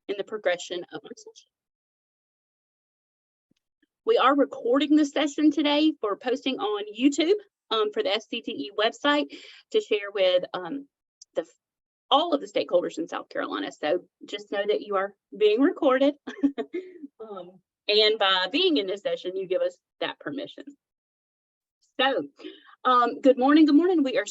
in the progression of our session. We are recording this session today for posting on YouTube for the SCTE website to share with all of the stakeholders in South Carolina. So just know that you are being recorded. And by being in this session, you give us that permission. So good morning. Good morning. We are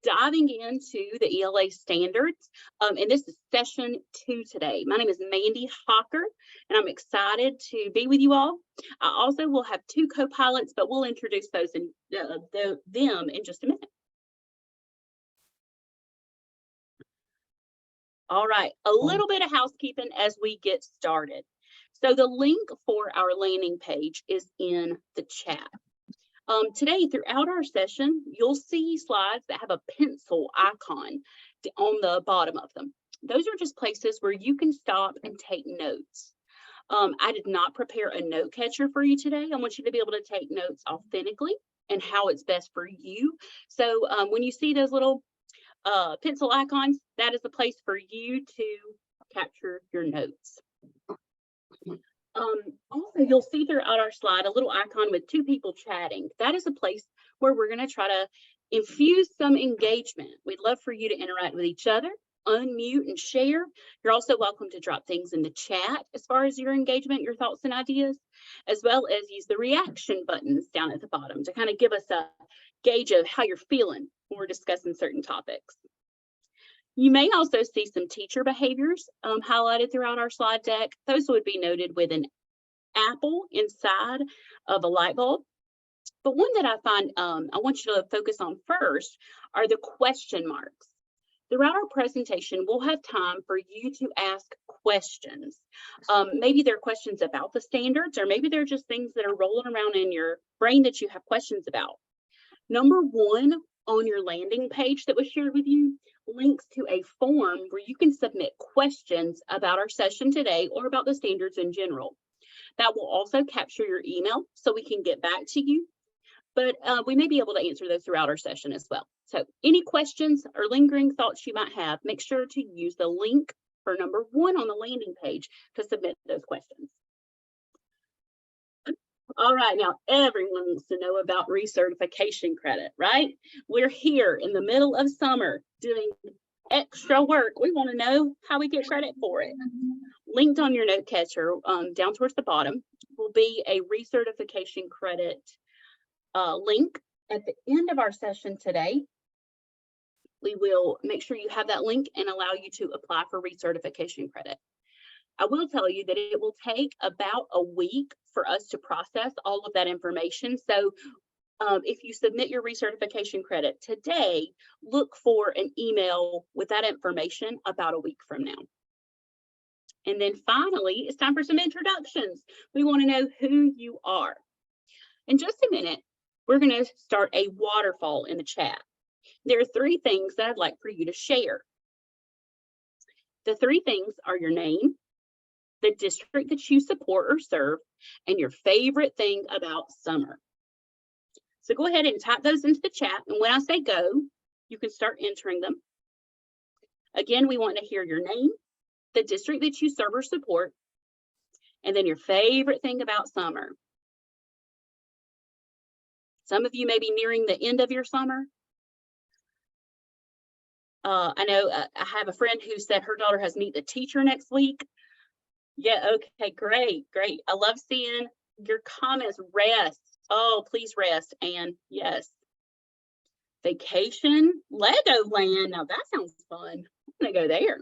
diving into the ELA standards. And this is session 2 today. My name is Mandy Hawker, and I'm excited to be with you all. I also will have 2 co-pilots, but we'll introduce those in them in just a minute. All right, a little bit of housekeeping as we get started. So the link for our landing page is in the chat. Today, throughout our session, you'll see slides that have a pencil icon on the bottom of them. Those are just places where you can stop and take notes. I did not prepare a note catcher for you today. I want you to be able to take notes authentically and how it's best for you. So when you see those little pencil icons, that is a place for you to capture your notes. Also, you'll see throughout our slide a little icon with 2 people chatting. That is a place where we're going to try to infuse some engagement. We'd love for you to interact with each other, unmute and share. You're also welcome to drop things in the chat as far as your engagement, your thoughts and ideas, as well as use the reaction buttons down at the bottom to kind of give us a gauge of how you're feeling when we're discussing certain topics. You may also see some teacher behaviors highlighted throughout our slide deck. Those would be noted with an apple inside of a light bulb. But one that I find I want you to focus on first are the question marks. Throughout our presentation, we'll have time for you to ask questions. Maybe they're questions about the standards, or maybe they're just things that are rolling around in your brain that you have questions about. Number 1 on your landing page that was shared with you links to a form where you can submit questions about our session today or about the standards in general. That will also capture your email so we can get back to you, but we may be able to answer those throughout our session as well. So any questions or lingering thoughts you might have, make sure to use the link for number 1 on the landing page to submit those questions. All right, now everyone wants to know about recertification credit, right? We're here in the middle of summer doing extra work. We want to know how we get credit for it. Linked on your note catcher down towards the bottom will be a recertification credit link. At the end of our session today, we will make sure you have that link and allow you to apply for recertification credit. I will tell you that it will take about a week for us to process all of that information. So if you submit your recertification credit today, look for an email with that information about a week from now. And then finally, it's time for some introductions. We want to know who you are. In just a minute, we're going to start a waterfall in the chat. There are 3 things that I'd like for you to share. The 3 things are your name, the district that you support or serve, and your favorite thing about summer. So go ahead and type those into the chat, and when I say go, you can start entering them. Again, we want to hear your name, the district that you serve or support, and then your favorite thing about summer. Some of you may be nearing the end of your summer. I know I have a friend who said her daughter has Meet the Teacher next week. Yeah, okay, great. I love seeing your comments. Rest. Oh, please rest. And yes, vacation, Legoland. Now that sounds fun. I'm gonna go there.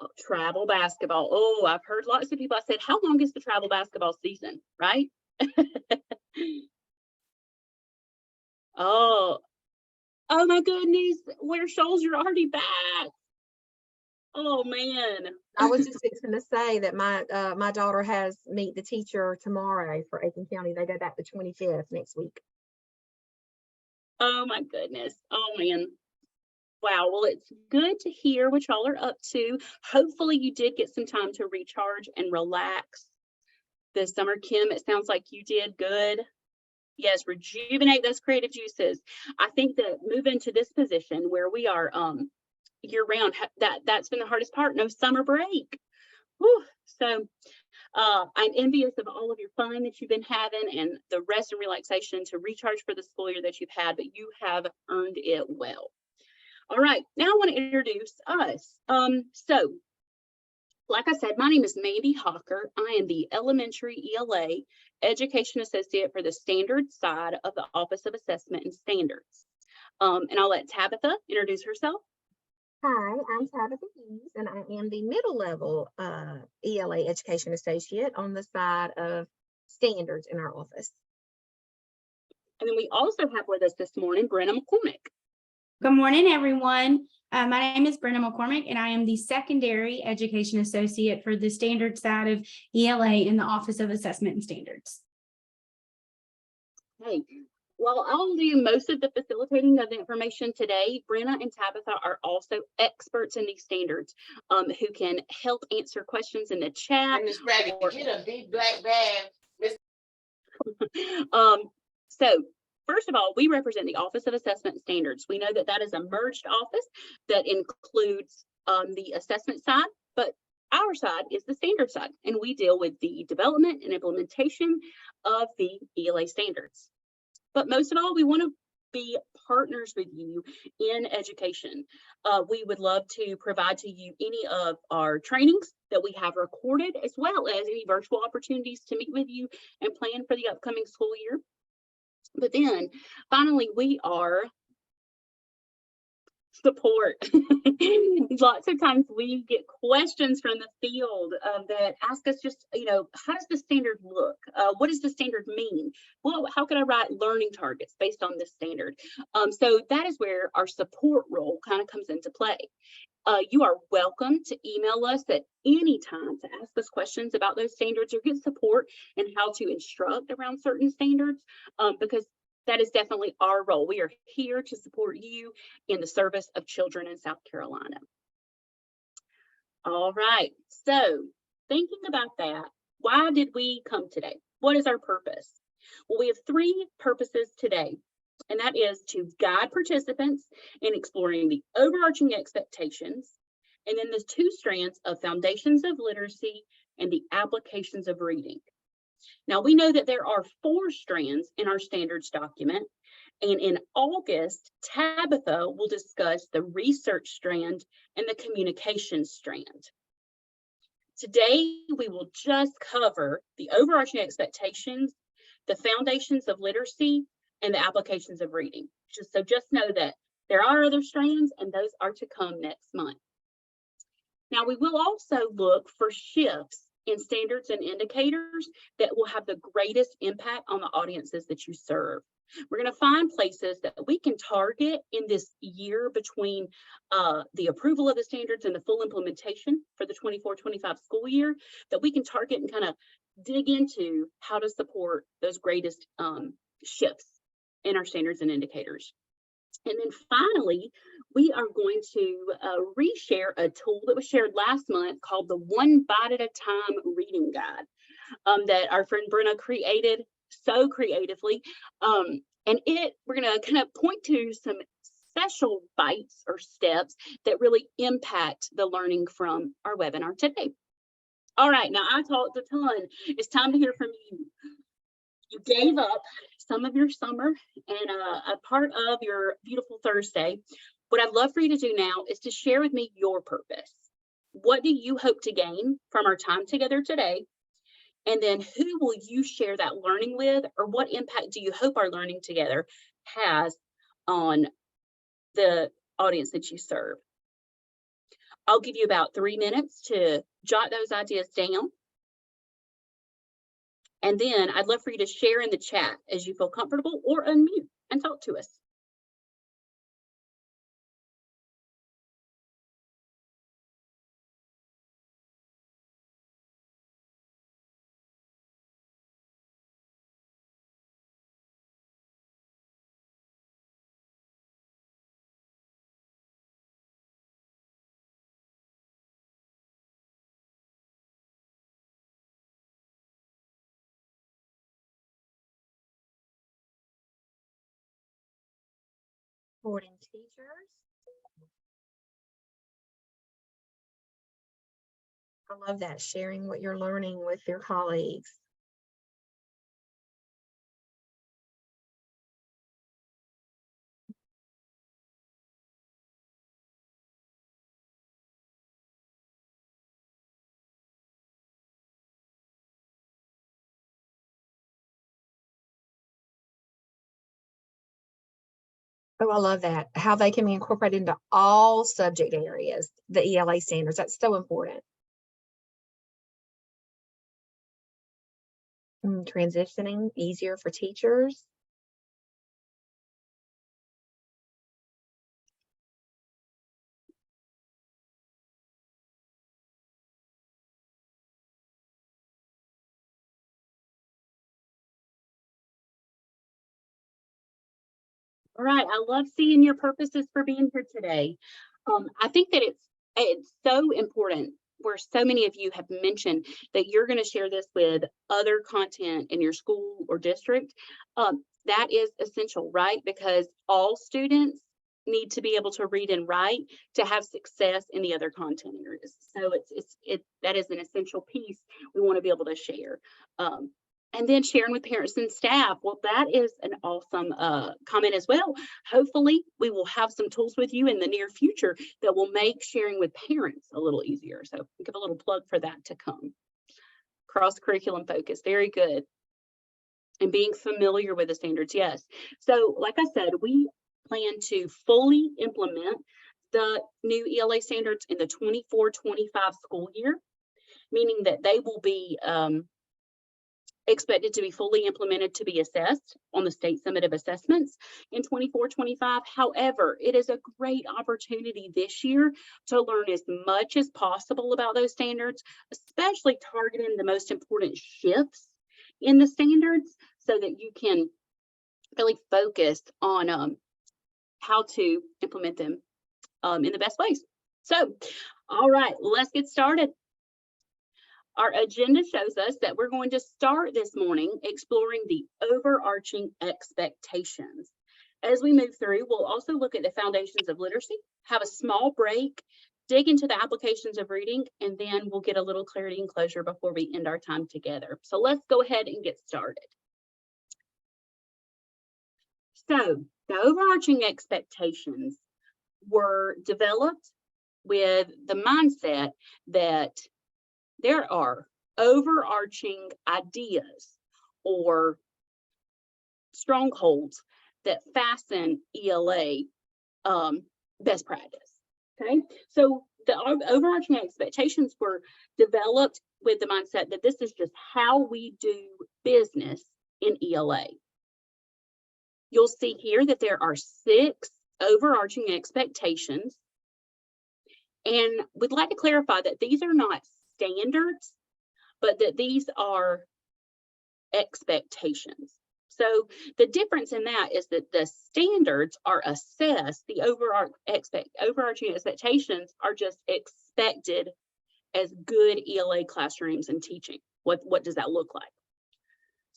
Oh, travel basketball. Oh, I've heard lots of people. I said, how long is the travel basketball season, right? Oh my goodness, where Shoals, you're already back. Oh man. I was just going to say that my daughter has Meet the Teacher tomorrow for Aiken County. They go back the 25th next week. Oh my goodness. Oh man. Wow. Well, it's good to hear what y'all are up to. Hopefully you did get some time to recharge and relax this summer. Kim, it sounds like you did good. Yes, rejuvenate those creative juices. I think that moving to this position where we are year round, that's been the hardest part. No summer break. Whew. So I'm envious of all of your fun that you've been having and the rest and relaxation to recharge for the school year that you've had, but you have earned it well. All right, now I want to introduce us. So, like I said, my name is Mandy Hawker. I am the Elementary ELA Education Associate for the Standards side of the Office of Assessment and Standards. And I'll let Tabitha introduce herself. Hi, I'm Tabitha Hughes, and I am the middle level ELA Education Associate on the side of standards in our office. And then we also have with us this morning Brenna McCormick. Good morning, everyone. My name is Brenna McCormick, and I am the Secondary Education Associate for the Standards side of ELA in the Office of Assessment and Standards. Hey, while I'll do most of the facilitating of the information today, Brenna and Tabitha are also experts in these standards who can help answer questions in the chat. Miss Bradley, get a big black bag. So first of all, we represent the Office of Assessment and Standards. We know that that is a merged office that includes the assessment side, but our side is the standard side, and we deal with the development and implementation of the ELA standards. But most of all, we want to be partners with you in education. We would love to provide to you any of our trainings that we have recorded, as well as any virtual opportunities to meet with you and plan for the upcoming school year. But then finally, we are support. Lots of times we get questions from the field that ask us just, how does the standard look? What does the standard mean? Well, how can I write learning targets based on this standard? So that is where our support role kind of comes into play. You are welcome to email us at any time to ask us questions about those standards or get support in how to instruct around certain standards, because that is definitely our role. We are here to support you in the service of children in South Carolina. All right, so thinking about that, why did we come today? What is our purpose? Well, we have three purposes today, and that is to guide participants in exploring the overarching expectations, and then the two strands of foundations of literacy and the applications of reading. Now, we know that there are 4 strands in our standards document, and in August, Tabitha will discuss the research strand and the communication strand. Today, we will just cover the overarching expectations, the foundations of literacy, and the applications of reading. Just know that there are other strands, and those are to come next month. Now, we will also look for shifts in standards and indicators that will have the greatest impact on the audiences that you serve. We're going to find places that we can target in this year between the approval of the standards and the full implementation for the 24-25 school year, that we can target and kind of dig into how to support those greatest shifts in our standards and indicators. And then finally, we are going to reshare a tool that was shared last month called the One Bite at a Time Reading Guide that our friend Brenna created so creatively. And we're going to kind of point to some special bites or steps that really impact the learning from our webinar today. All right, now I talked a ton. It's time to hear from you. You gave up some of your summer and a part of your beautiful Thursday. What I'd love for you to do now is to share with me your purpose. What do you hope to gain from our time together today? And then who will you share that learning with, or what impact do you hope our learning together has on the audience that you serve? I'll give you about 3 minutes to jot those ideas down. And then I'd love for you to share in the chat as you feel comfortable, or unmute and talk to us. Board and teachers. I love that, sharing what you're learning with your colleagues. Oh, I love that. How they can be incorporated into all subject areas, the ELA standards. That's so important. Transitioning easier for teachers. All right, I love seeing your purposes for being here today. I think that it's so important where so many of you have mentioned that you're going to share this with other content in your school or district. That is essential, right? Because all students need to be able to read and write to have success in the other content areas. So that is an essential piece we want to be able to share. And then sharing with parents and staff. Well, that is an awesome comment as well. Hopefully, we will have some tools with you in the near future that will make sharing with parents a little easier. So give a little plug for that to come. Cross-curriculum focus, very good. And being familiar with the standards, yes. So like I said, we plan to fully implement the new ELA standards in the 24-25 school year, meaning that they will be expected to be fully implemented to be assessed on the State Summative Assessments in 24-25. However, it is a great opportunity this year to learn as much as possible about those standards, especially targeting the most important shifts in the standards so that you can really focus on how to implement them in the best ways. So, all right, let's get started. Our agenda shows us that we're going to start this morning exploring the overarching expectations. As we move through, we'll also look at the foundations of literacy, have a small break, dig into the applications of reading, and then we'll get a little clarity and closure before we end our time together. So let's go ahead and get started. So the overarching expectations were developed with the mindset that there are overarching ideas or strongholds that fasten ELA best practice. Okay, so the overarching expectations were developed with the mindset that this is just how we do business in ELA. You'll see here that there are 6 overarching expectations, and we'd like to clarify that these are not standards, but that these are expectations. So the difference in that is that the standards are assessed, the overarching expectations are just expected as good ELA classrooms and teaching. What does that look like?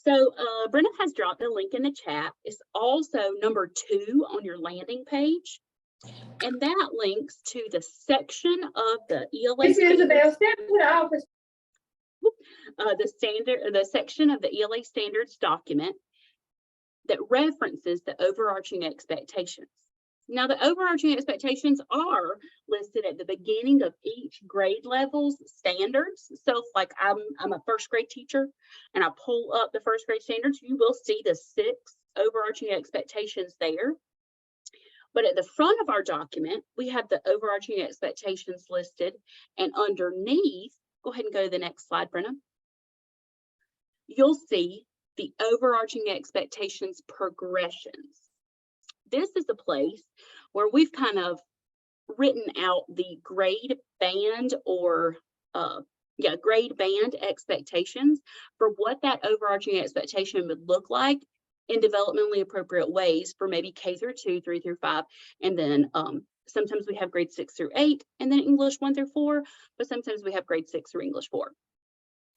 So Brenna has dropped a link in the chat. It's also number 2 on your landing page. And that links to the section of the ELA standards, the section of the ELA standards document that references the overarching expectations. Now, the overarching expectations are listed at the beginning of each grade level's standards. So like I'm a first grade teacher and I pull up the first grade standards, you will see the 6 overarching expectations there. But at the front of our document, we have the overarching expectations listed, and underneath, go ahead and go to the next slide, Brenna. You'll see the overarching expectations progressions. This is a place where we've kind of written out the grade band or grade band expectations for what that overarching expectation would look like in developmentally appropriate ways for maybe K through 2, 3 through 5, and then sometimes we have grade 6 through 8, and then English 1 through 4, but sometimes we have grade 6 through English 4.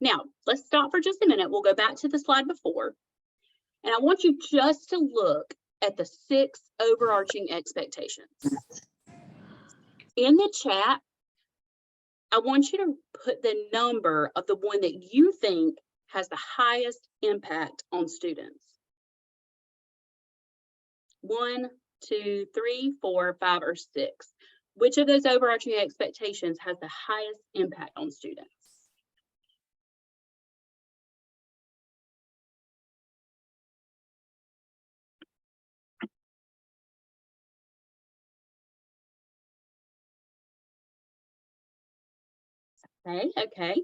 Now, let's stop for just a minute. We'll go back to the slide before, and I want you just to look at the 6 overarching expectations. In the chat, I want you to put the number of the one that you think has the highest impact on students. 1, 2, 3, 4, 5, or 6. Which of those overarching expectations has the highest impact on students? Okay.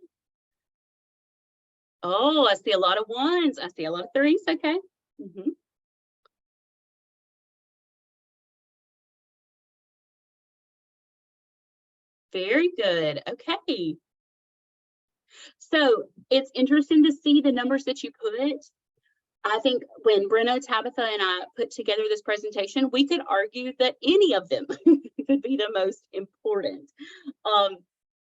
Oh, I see a lot of 1s. I see a lot of 3s. Okay. Very good. Okay. So it's interesting to see the numbers that you put. I think when Brenna, Tabitha, and I put together this presentation, we could argue that any of them could be the most important.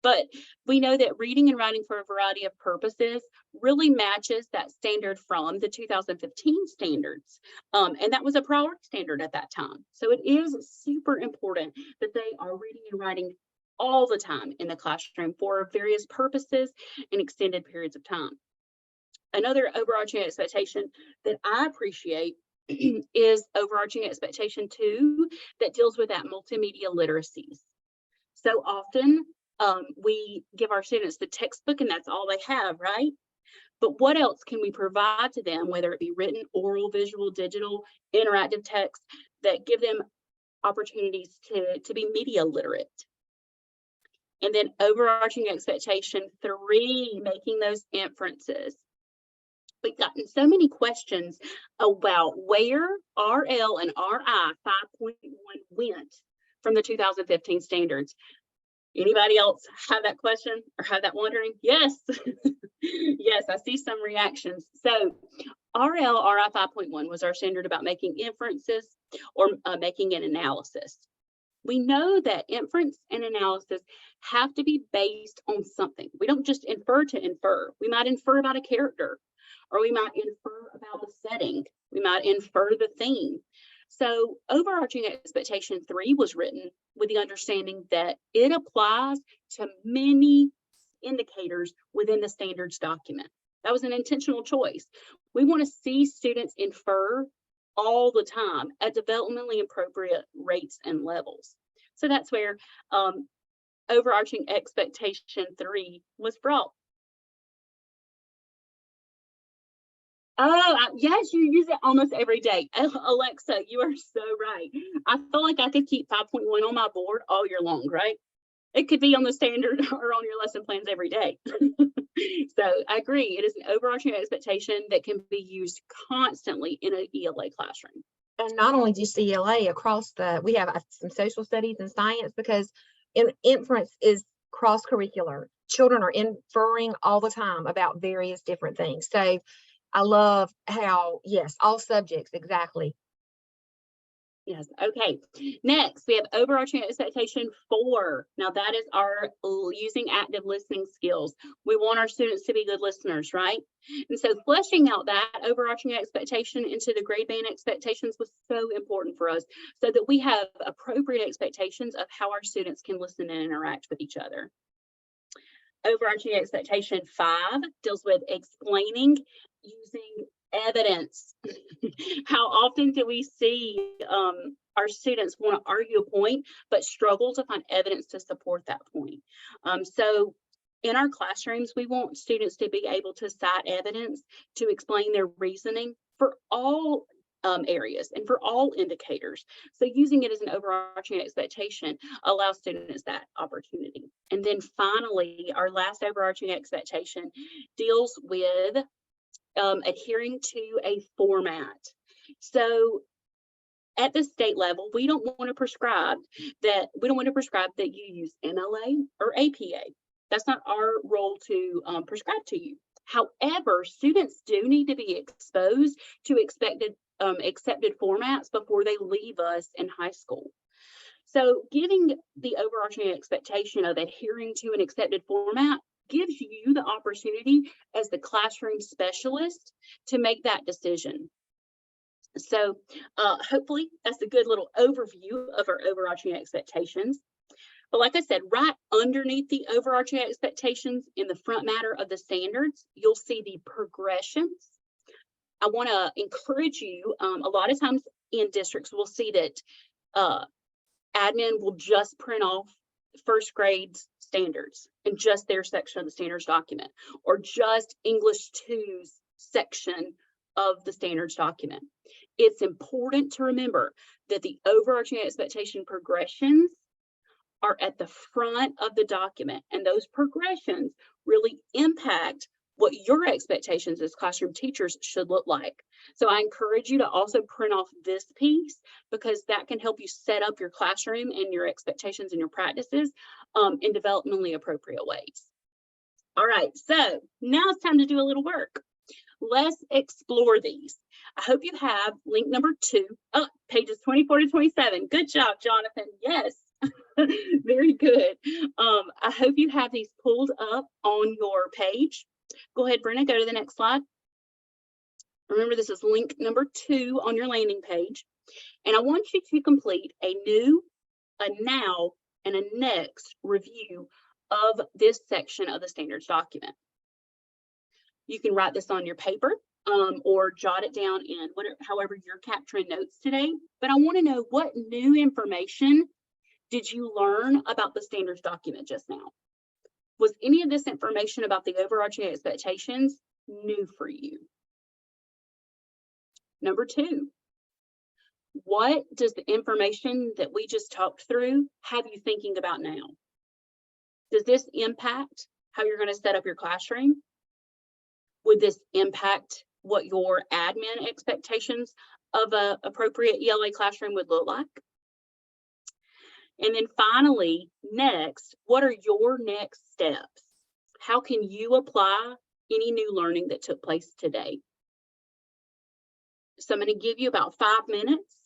But we know that reading and writing for a variety of purposes really matches that standard from the 2015 standards. And that was a priority standard at that time. So it is super important that they are reading and writing all the time in the classroom for various purposes and extended periods of time. Another overarching expectation that I appreciate is overarching expectation 2 that deals with that multimedia literacies. So often we give our students the textbook and that's all they have, right? But what else can we provide to them, whether it be written, oral, visual, digital, interactive text, that give them opportunities to be media literate? And then overarching expectation 3, making those inferences. We've gotten so many questions about where RL and RI 5.1 went from the 2015 standards. Anybody else have that question or have that wondering? Yes. Yes, I see some reactions. So RL RI 5.1 was our standard about making inferences or making an analysis. We know that inference and analysis have to be based on something. We don't just infer to infer. We might infer about a character, or we might infer about the setting. We might infer the theme. So overarching expectation 3 was written with the understanding that it applies to many indicators within the standards document. That was an intentional choice. We want to see students infer all the time at developmentally appropriate rates and levels. So that's where overarching expectation 3 was brought. Oh, yes, you use it almost every day. Alexa, you are so right. I feel like I could keep 5.1 on my board all year long, right? It could be on the standard or on your lesson plans every day. So I agree. It is an overarching expectation that can be used constantly in an ELA classroom. And not only just ELA, across we have some social studies and science, because inference is cross-curricular. Children are inferring all the time about various different things. So I love how, yes, all subjects, exactly. Yes. Okay. Next, we have overarching expectation 4. Now that is our using active listening skills. We want our students to be good listeners, right? And so fleshing out that overarching expectation into the grade band expectations was so important for us, so that we have appropriate expectations of how our students can listen and interact with each other. Overarching expectation 5 deals with explaining using evidence. How often do we see our students want to argue a point but struggle to find evidence to support that point? So in our classrooms, we want students to be able to cite evidence to explain their reasoning for all areas and for all indicators. So using it as an overarching expectation allows students that opportunity. And then finally, our last overarching expectation deals with adhering to a format. So at the state level, we don't want to prescribe that you use MLA or APA. That's not our role to prescribe to you. However, students do need to be exposed to accepted formats before they leave us in high school. So giving the overarching expectation of adhering to an accepted format gives you the opportunity as the classroom specialist to make that decision. So hopefully that's a good little overview of our overarching expectations. But like I said, right underneath the overarching expectations in the front matter of the standards, you'll see the progressions. I want to encourage you, a lot of times in districts, we'll see that admin will just print off first grade's standards and just their section of the standards document, or just English 2's section of the standards document. It's important to remember that the overarching expectation progressions are at the front of the document, and those progressions really impact what your expectations as classroom teachers should look like. So I encourage you to also print off this piece, because that can help you set up your classroom and your expectations and your practices in developmentally appropriate ways. All right, so now it's time to do a little work. Let's explore these. I hope you have link number 2, pages 24 to 27. Good job, Jonathan. Yes. Very good. I hope you have these pulled up on your page. Go ahead, Brenna, go to the next slide. Remember, this is link number 2 on your landing page. And I want you to complete a new, a now, and a next review of this section of the standards document. You can write this on your paper or jot it down in whatever, however you're capturing notes today. But I want to know, what new information did you learn about the standards document just now? Was any of this information about the overarching expectations new for you? Number 2, what does the information that we just talked through have you thinking about now? Does this impact how you're going to set up your classroom? Would this impact what your admin expectations of an appropriate ELA classroom would look like? And then finally, next, what are your next steps? How can you apply any new learning that took place today? So I'm going to give you about 5 minutes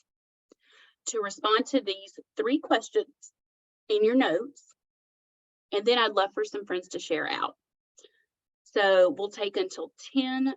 to respond to these 3 questions in your notes. And then I'd love for some friends to share out. So we'll take until 10:27.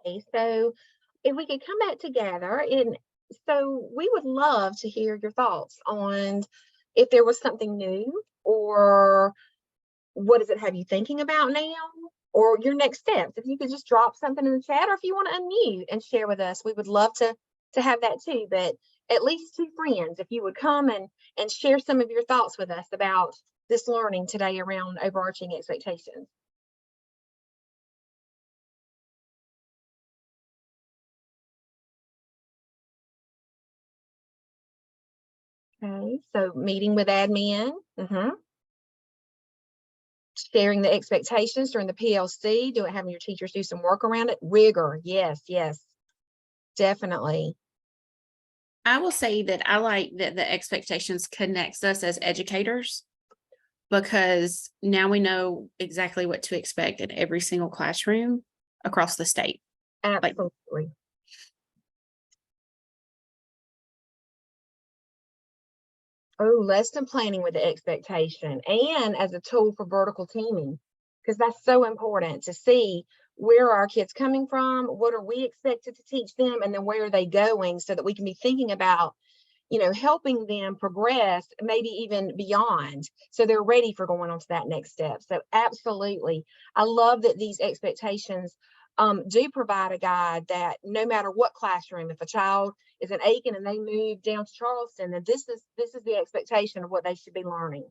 Okay, so if we could come back together, and so we would love to hear your thoughts on if there was something new, or what does it have you thinking about now, or your next steps. If you could just drop something in the chat, or if you want to unmute and share with us, we would love to have that too. But at least two friends, if you would come and share some of your thoughts with us about this learning today around overarching expectations. Okay, so meeting with admin, sharing the expectations during the PLC, having your teachers do some work around it, rigor, yes, definitely. I will say that I like that the expectations connects us as educators, because now we know exactly what to expect in every single classroom across the state. Absolutely. Oh, lesson planning with the expectation, and as a tool for vertical teaming, because that's so important to see where are our kids coming from, what are we expected to teach them, and then where are they going, so that we can be thinking about, helping them progress, maybe even beyond, so they're ready for going on to that next step. So absolutely, I love that these expectations do provide a guide that no matter what classroom, if a child is in Aiken and they move down to Charleston, then this is the expectation of what they should be learning.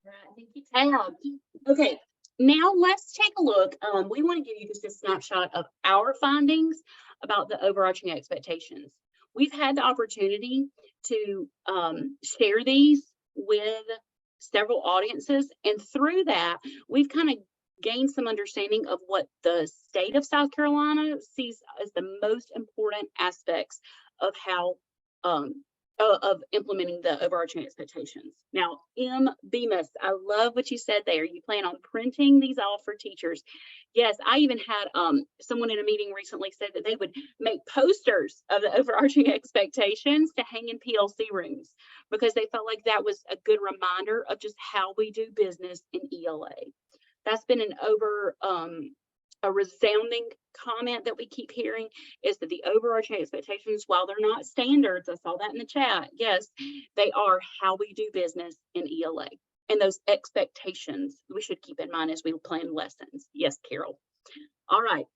Right, thank you, Tab. Okay, now let's take a look. We want to give you just a snapshot of our findings about the overarching expectations. We've had the opportunity to share these with several audiences, and through that, we've kind of gained some understanding of what the state of South Carolina sees as the most important aspects of how of implementing the overarching expectations. Now, Bemis, I love what you said there. You plan on printing these off for teachers. Yes, I even had someone in a meeting recently said that they would make posters of the overarching expectations to hang in PLC rooms, because they felt like that was a good reminder of just how we do business in ELA. That's been a resounding comment that we keep hearing, is that the overarching expectations, while they're not standards, I saw that in the chat, yes, they are how we do business in ELA. And those expectations we should keep in mind as we plan lessons. Yes, Carol. All right.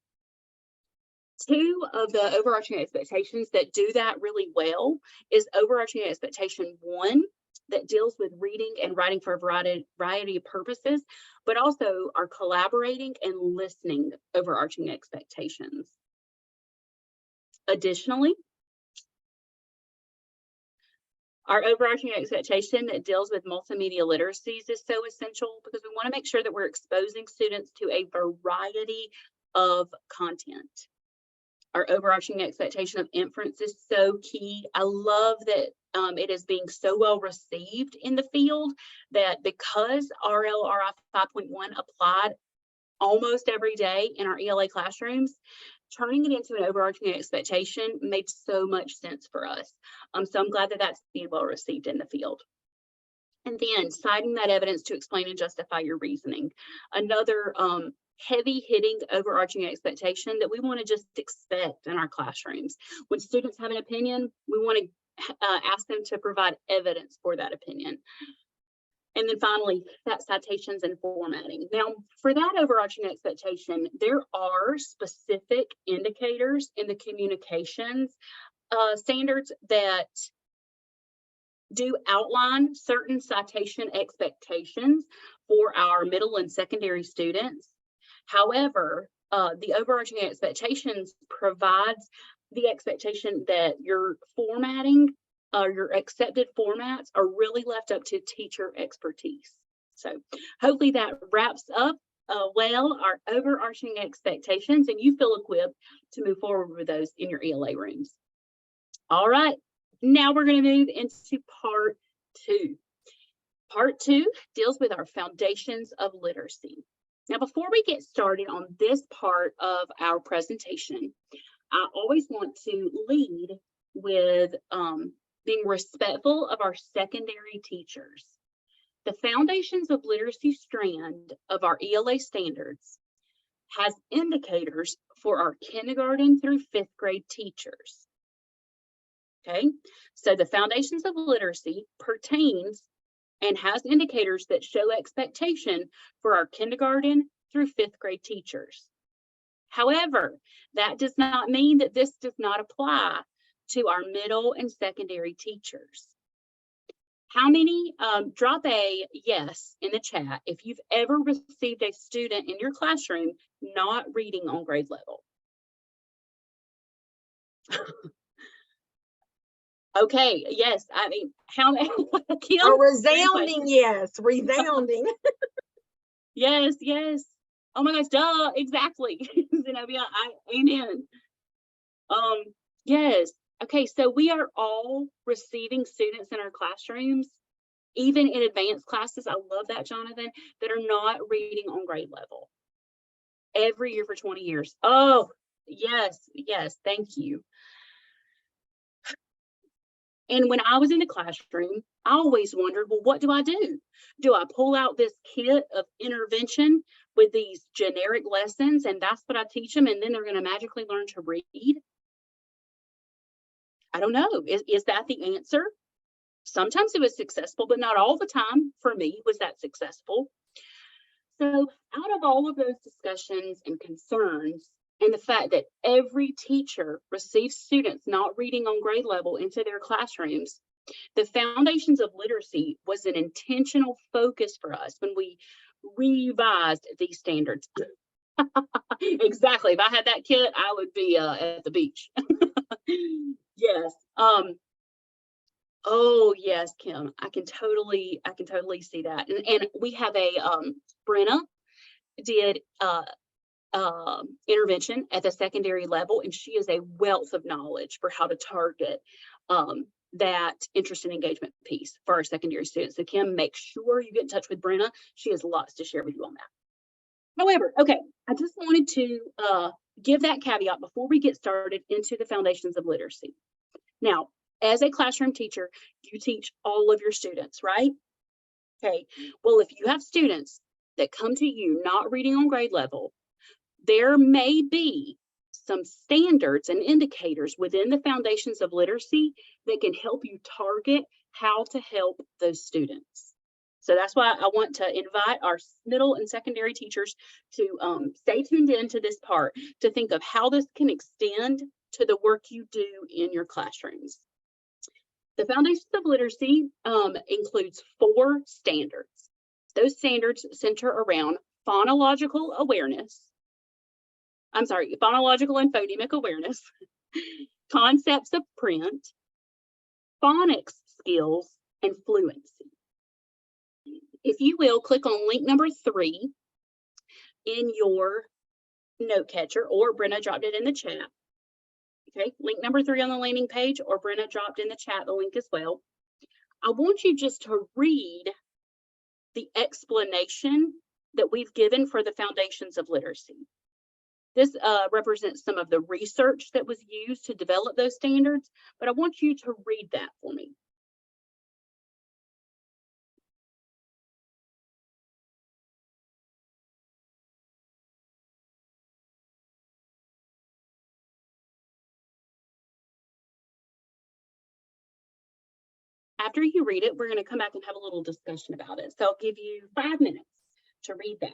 Two of the overarching expectations that do that really well is overarching expectation 1, that deals with reading and writing for a variety of purposes, but also our collaborating and listening overarching expectations. Additionally, our overarching expectation that deals with multimedia literacies is so essential, because we want to make sure that we're exposing students to a variety of content. Our overarching expectation of inference is so key. I love that it is being so well received in the field, that because RLRI 5.1 applied almost every day in our ELA classrooms, turning it into an overarching expectation made so much sense for us. So I'm glad that that's being well received in the field. And then citing that evidence to explain and justify your reasoning. Another heavy hitting overarching expectation that we want to just expect in our classrooms. When students have an opinion, we want to ask them to provide evidence for that opinion. And then finally, that citations and formatting. Now, for that overarching expectation, there are specific indicators in the communications standards that do outline certain citation expectations for our middle and secondary students. However, the overarching expectations provides the expectation that your formatting, your accepted formats are really left up to teacher expertise. So hopefully that wraps up well our overarching expectations, and you feel equipped to move forward with those in your ELA rooms. All right, now we're going to move into part 2. Part 2 deals with our foundations of literacy. Now, before we get started on this part of our presentation, I always want to lead with being respectful of our secondary teachers. The Foundations of Literacy strand of our ELA standards has indicators for our kindergarten through 5th grade teachers. Okay, so the Foundations of Literacy pertains and has indicators that show expectation for our kindergarten through 5th grade teachers. However, that does not mean that this does not apply to our middle and secondary teachers. How many, drop a yes in the chat if you've ever received a student in your classroom not reading on grade level. Okay, yes, I mean, how many? Kim? A resounding yes, resounding. Yes, yes. Oh my gosh, duh, exactly. Zenobia, amen. Yes. Okay, so we are all receiving students in our classrooms, even in advanced classes. I love that, Jonathan, that are not reading on grade level every year for 20 years. Oh, yes, yes, thank you. And when I was in the classroom, I always wondered, well, what do I do? Do I pull out this kit of intervention with these generic lessons and that's what I teach them and then they're going to magically learn to read? I don't know. Is that the answer? Sometimes it was successful, but not all the time for me was that successful. So out of all of those discussions and concerns, and the fact that every teacher receives students not reading on grade level into their classrooms, the Foundations of Literacy was an intentional focus for us when we revised these standards. Exactly. If I had that kit, I would be at the beach. Yes. Oh yes, Kim. I can totally see that. And we have a Brenna did intervention at the secondary level, and she is a wealth of knowledge for how to target that interest and engagement piece for our secondary students. So Kim, make sure you get in touch with Brenna. She has lots to share with you on that. However, okay, I just wanted to give that caveat before we get started into the Foundations of Literacy. Now, as a classroom teacher, you teach all of your students, right? Okay, well, if you have students that come to you not reading on grade level, there may be some standards and indicators within the Foundations of Literacy that can help you target how to help those students. So that's why I want to invite our middle and secondary teachers to stay tuned into this part to think of how this can extend to the work you do in your classrooms. The Foundations of Literacy includes 4 standards. Those standards center around phonological and phonemic awareness, concepts of print, phonics skills, and fluency. If you will, click on link number 3 in your note catcher, or Brenna dropped it in the chat. Okay, link number 3 on the landing page, or Brenna dropped in the chat the link as well. I want you just to read the explanation that we've given for the Foundations of Literacy. This represents some of the research that was used to develop those standards, but I want you to read that for me. After you read it, we're going to come back and have a little discussion about it. So I'll give you 5 minutes to read that.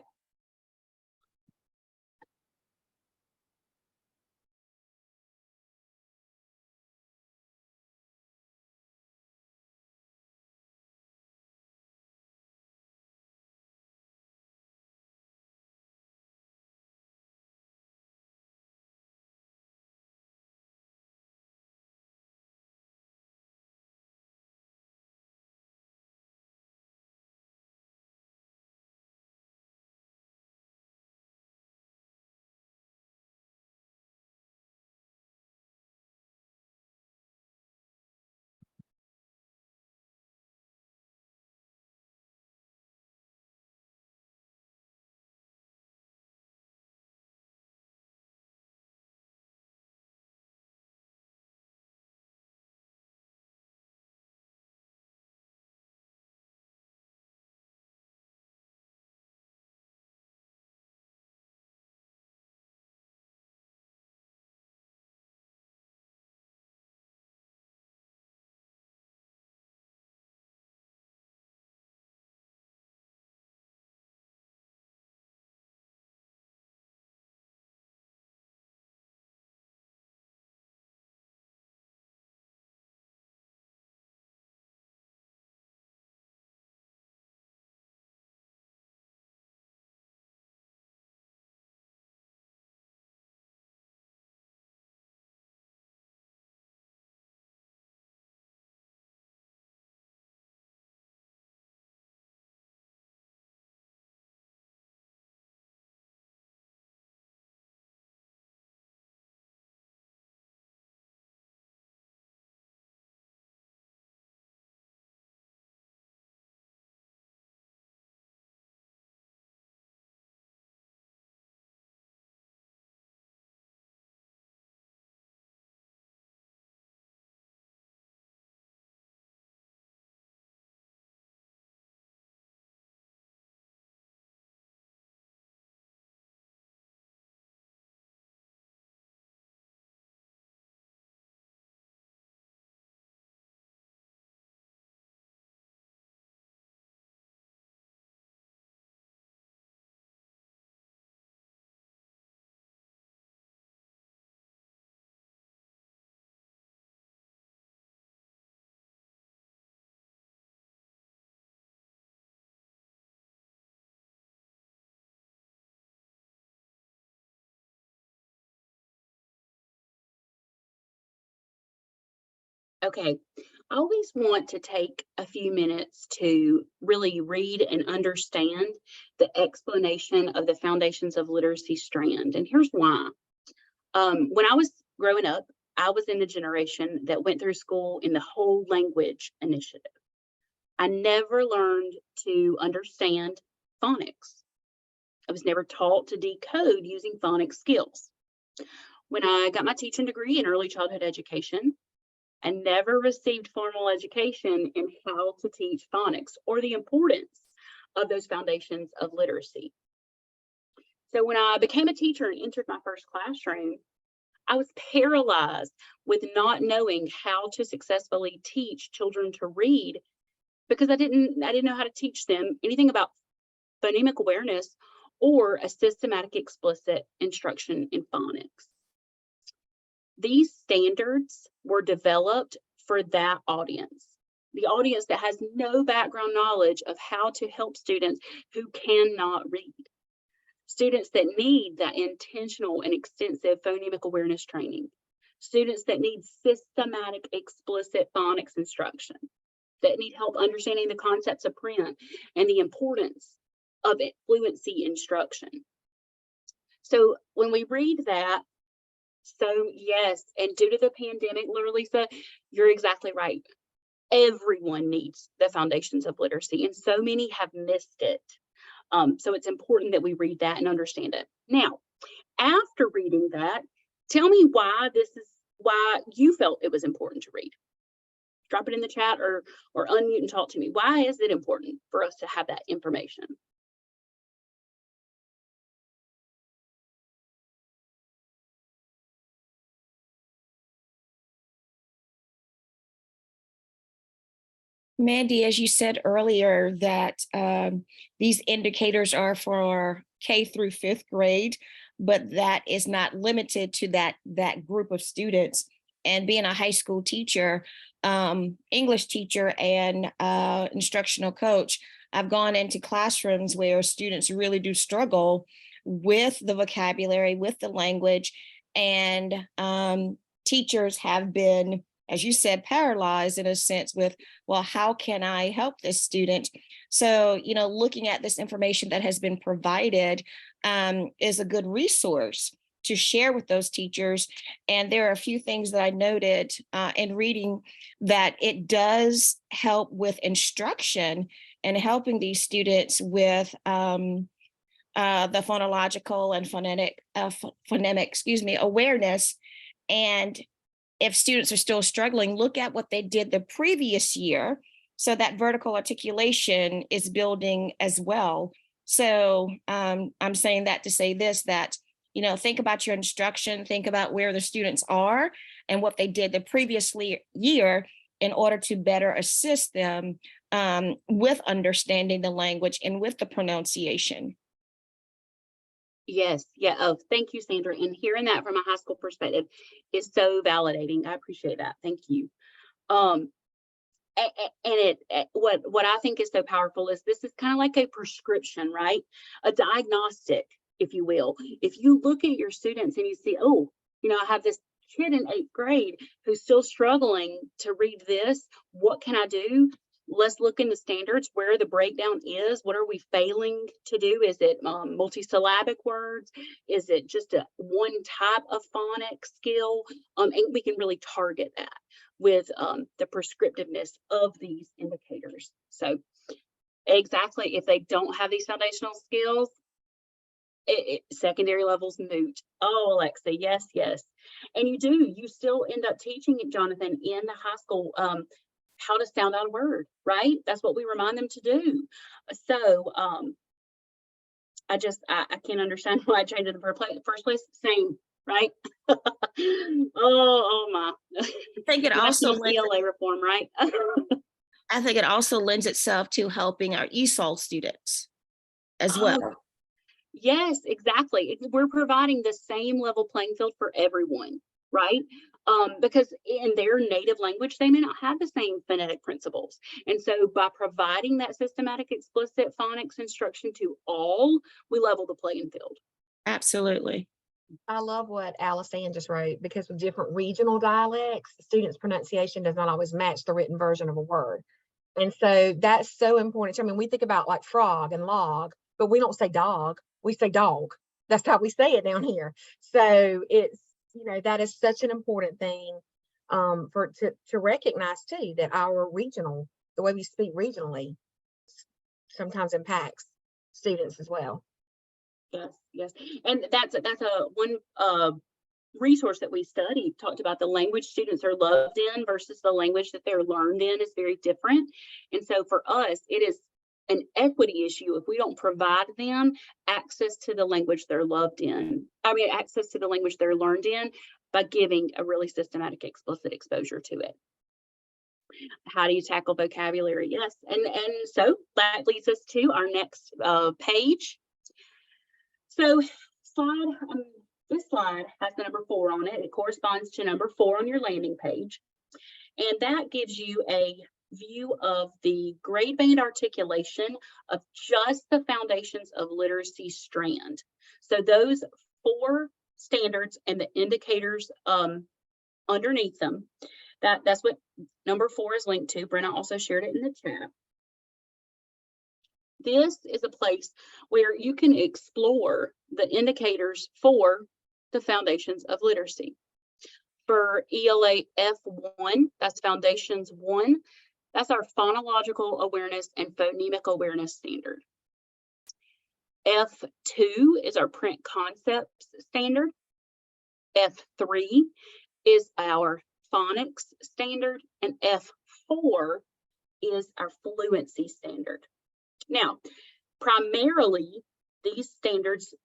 Okay, I always want to take a few minutes to really read and understand the explanation of the Foundations of Literacy strand. And here's why. When I was growing up, I was in the generation that went through school in the whole language initiative. I never learned to understand phonics. I was never taught to decode using phonics skills. When I got my teaching degree in early childhood education, I never received formal education in how to teach phonics or the importance of those foundations of literacy. So when I became a teacher and entered my first classroom, I was paralyzed with not knowing how to successfully teach children to read because I didn't know how to teach them anything about phonemic awareness or a systematic explicit instruction in phonics. These standards were developed for that audience, the audience that has no background knowledge of how to help students who cannot read, students that need that intentional and extensive phonemic awareness training, students that need systematic explicit phonics instruction, that need help understanding the concepts of print and the importance of fluency instruction. So when we read that, so yes, and due to the pandemic, Lisa, you're exactly right. Everyone needs the foundations of literacy, and so many have missed it. So it's important that we read that and understand it. Now, after reading that, tell me why you felt it was important to read. Drop it in the chat or unmute and talk to me. Why is it important for us to have that information? Mandy, as you said earlier, that these indicators are for K through 5th grade, but that is not limited to that group of students. And being a high school teacher, English teacher, and instructional coach, I've gone into classrooms where students really do struggle with the vocabulary, with the language, and teachers have been, as you said, paralyzed in a sense with, well, how can I help this student? So, looking at this information that has been provided is a good resource to share with those teachers. And there are a few things that I noted in reading that it does help with instruction and helping these students with the phonological and phonemic awareness. And if students are still struggling, look at what they did the previous year. So that vertical articulation is building as well. So I'm saying that to say this, that, think about your instruction, think about where the students are and what they did the previous year in order to better assist them with understanding the language and with the pronunciation. Yes. Yeah. Oh, thank you, Sandra. And hearing that from a high school perspective is so validating. I appreciate that. Thank you. And what I think is so powerful is this is kind of like a prescription, right? A diagnostic, if you will. If you look at your students and you see, oh, I have this kid in 8th grade who's still struggling to read this, what can I do? Let's look in the standards where the breakdown is. What are we failing to do? Is it multisyllabic words? Is it just one type of phonic skill? And we can really target that with the prescriptiveness of these indicators. So exactly, if they don't have these foundational skills, secondary levels moot. Oh, Alexa, yes. And you still end up teaching it, Jonathan, in the high school, how to sound out a word, right? That's what we remind them to do. So I can't understand why I changed it in the first place. Same, right? oh my. I think it also ELA reform, right? I think it also lends itself to helping our ESOL students as well. Yes, exactly. We're providing the same level playing field for everyone, right? Because in their native language, they may not have the same phonetic principles. And so by providing that systematic explicit phonics instruction to all, we level the playing field. Absolutely. I love what Alice Ann just wrote, because with different regional dialects, students' pronunciation does not always match the written version of a word. And so that's so important. I mean, we think about like frog and log, but we don't say dog, we say dog. That's how we say it down here. So it's, that is such an important thing to recognize too, that our regional, the way we speak regionally sometimes impacts students as well. Yes, yes. And that's a one resource that we studied, talked about the language students are loved in versus the language that they're learned in is very different. And so for us, it is an equity issue if we don't provide them access to the language they're loved in. I mean, access to the language they're learned in by giving a really systematic, explicit exposure to it. How do you tackle vocabulary? Yes. And so that leads us to our next page. So this slide has the number 4 on it. It corresponds to number 4 on your landing page. And that gives you a view of the grade band articulation of just the Foundations of Literacy strand. So those 4 standards and the indicators underneath them, that's what number 4 is linked to. Brenna also shared it in the chat. This is a place where you can explore the indicators for the Foundations of Literacy. For ELA F1, that's Foundations 1, that's our phonological awareness and phonemic awareness standard. F2 is our print concepts standard. F3 is our phonics standard, and F4 is our fluency standard. Now, primarily, these standards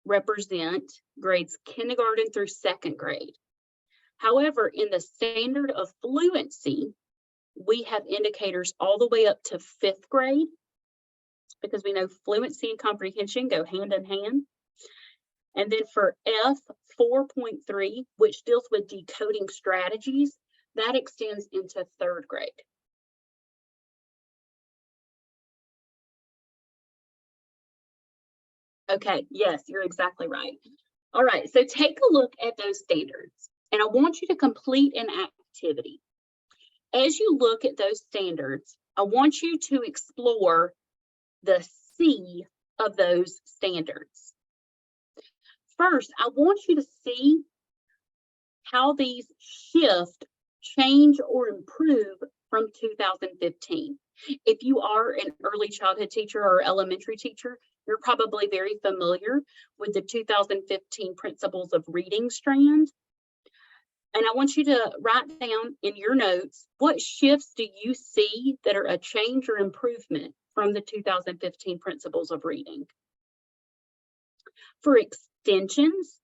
represent grades kindergarten through 2nd grade. However, in the standard of fluency, we have indicators all the way up to 5th grade, because we know fluency and comprehension go hand in hand. And then for F4.3, which deals with decoding strategies, that extends into 3rd grade. Okay, yes, you're exactly right. All right, so take a look at those standards, and I want you to complete an activity. As you look at those standards, I want you to explore the C of those standards. First, I want you to see how these shift, change, or improve from 2015. If you are an early childhood teacher or elementary teacher, you're probably very familiar with the 2015 Principles of Reading strand. And I want you to write down in your notes, what shifts do you see that are a change or improvement from the 2015 Principles of Reading? For extensions,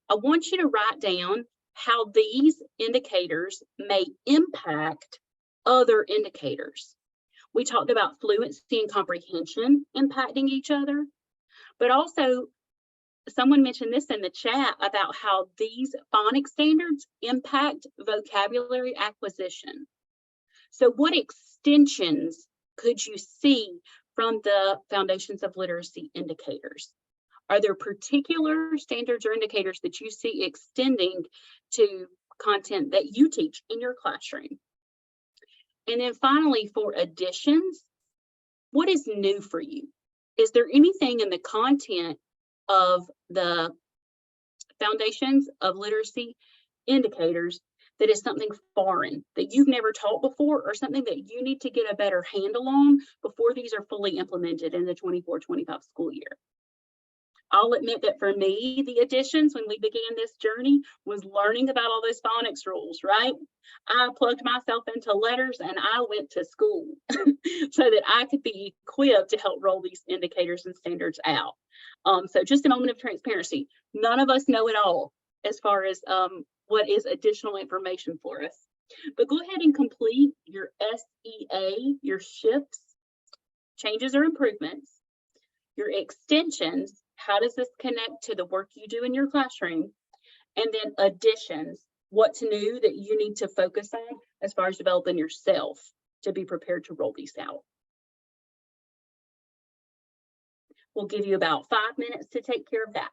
I want you to write down how these indicators may impact other indicators. We talked about fluency and comprehension impacting each other, but also someone mentioned this in the chat about how these phonics standards impact vocabulary acquisition. So what extensions could you see from the Foundations of Literacy indicators? Are there particular standards or indicators that you see extending to content that you teach in your classroom? And then finally, for additions, what is new for you? Is there anything in the content of the Foundations of Literacy indicators that is something foreign that you've never taught before, or something that you need to get a better handle on before these are fully implemented in the 24-25 school year? I'll admit that for me, the additions when we began this journey was learning about all those phonics rules, right? I plugged myself into letters and I went to school so that I could be equipped to help roll these indicators and standards out. So just a moment of transparency. None of us know it all as far as what is additional information for us. But go ahead and complete your SEA, your shifts, changes or improvements, your extensions. How does this connect to the work you do in your classroom? And then additions, what's new that you need to focus on as far as developing yourself to be prepared to roll these out. We'll give you about 5 minutes to take care of that.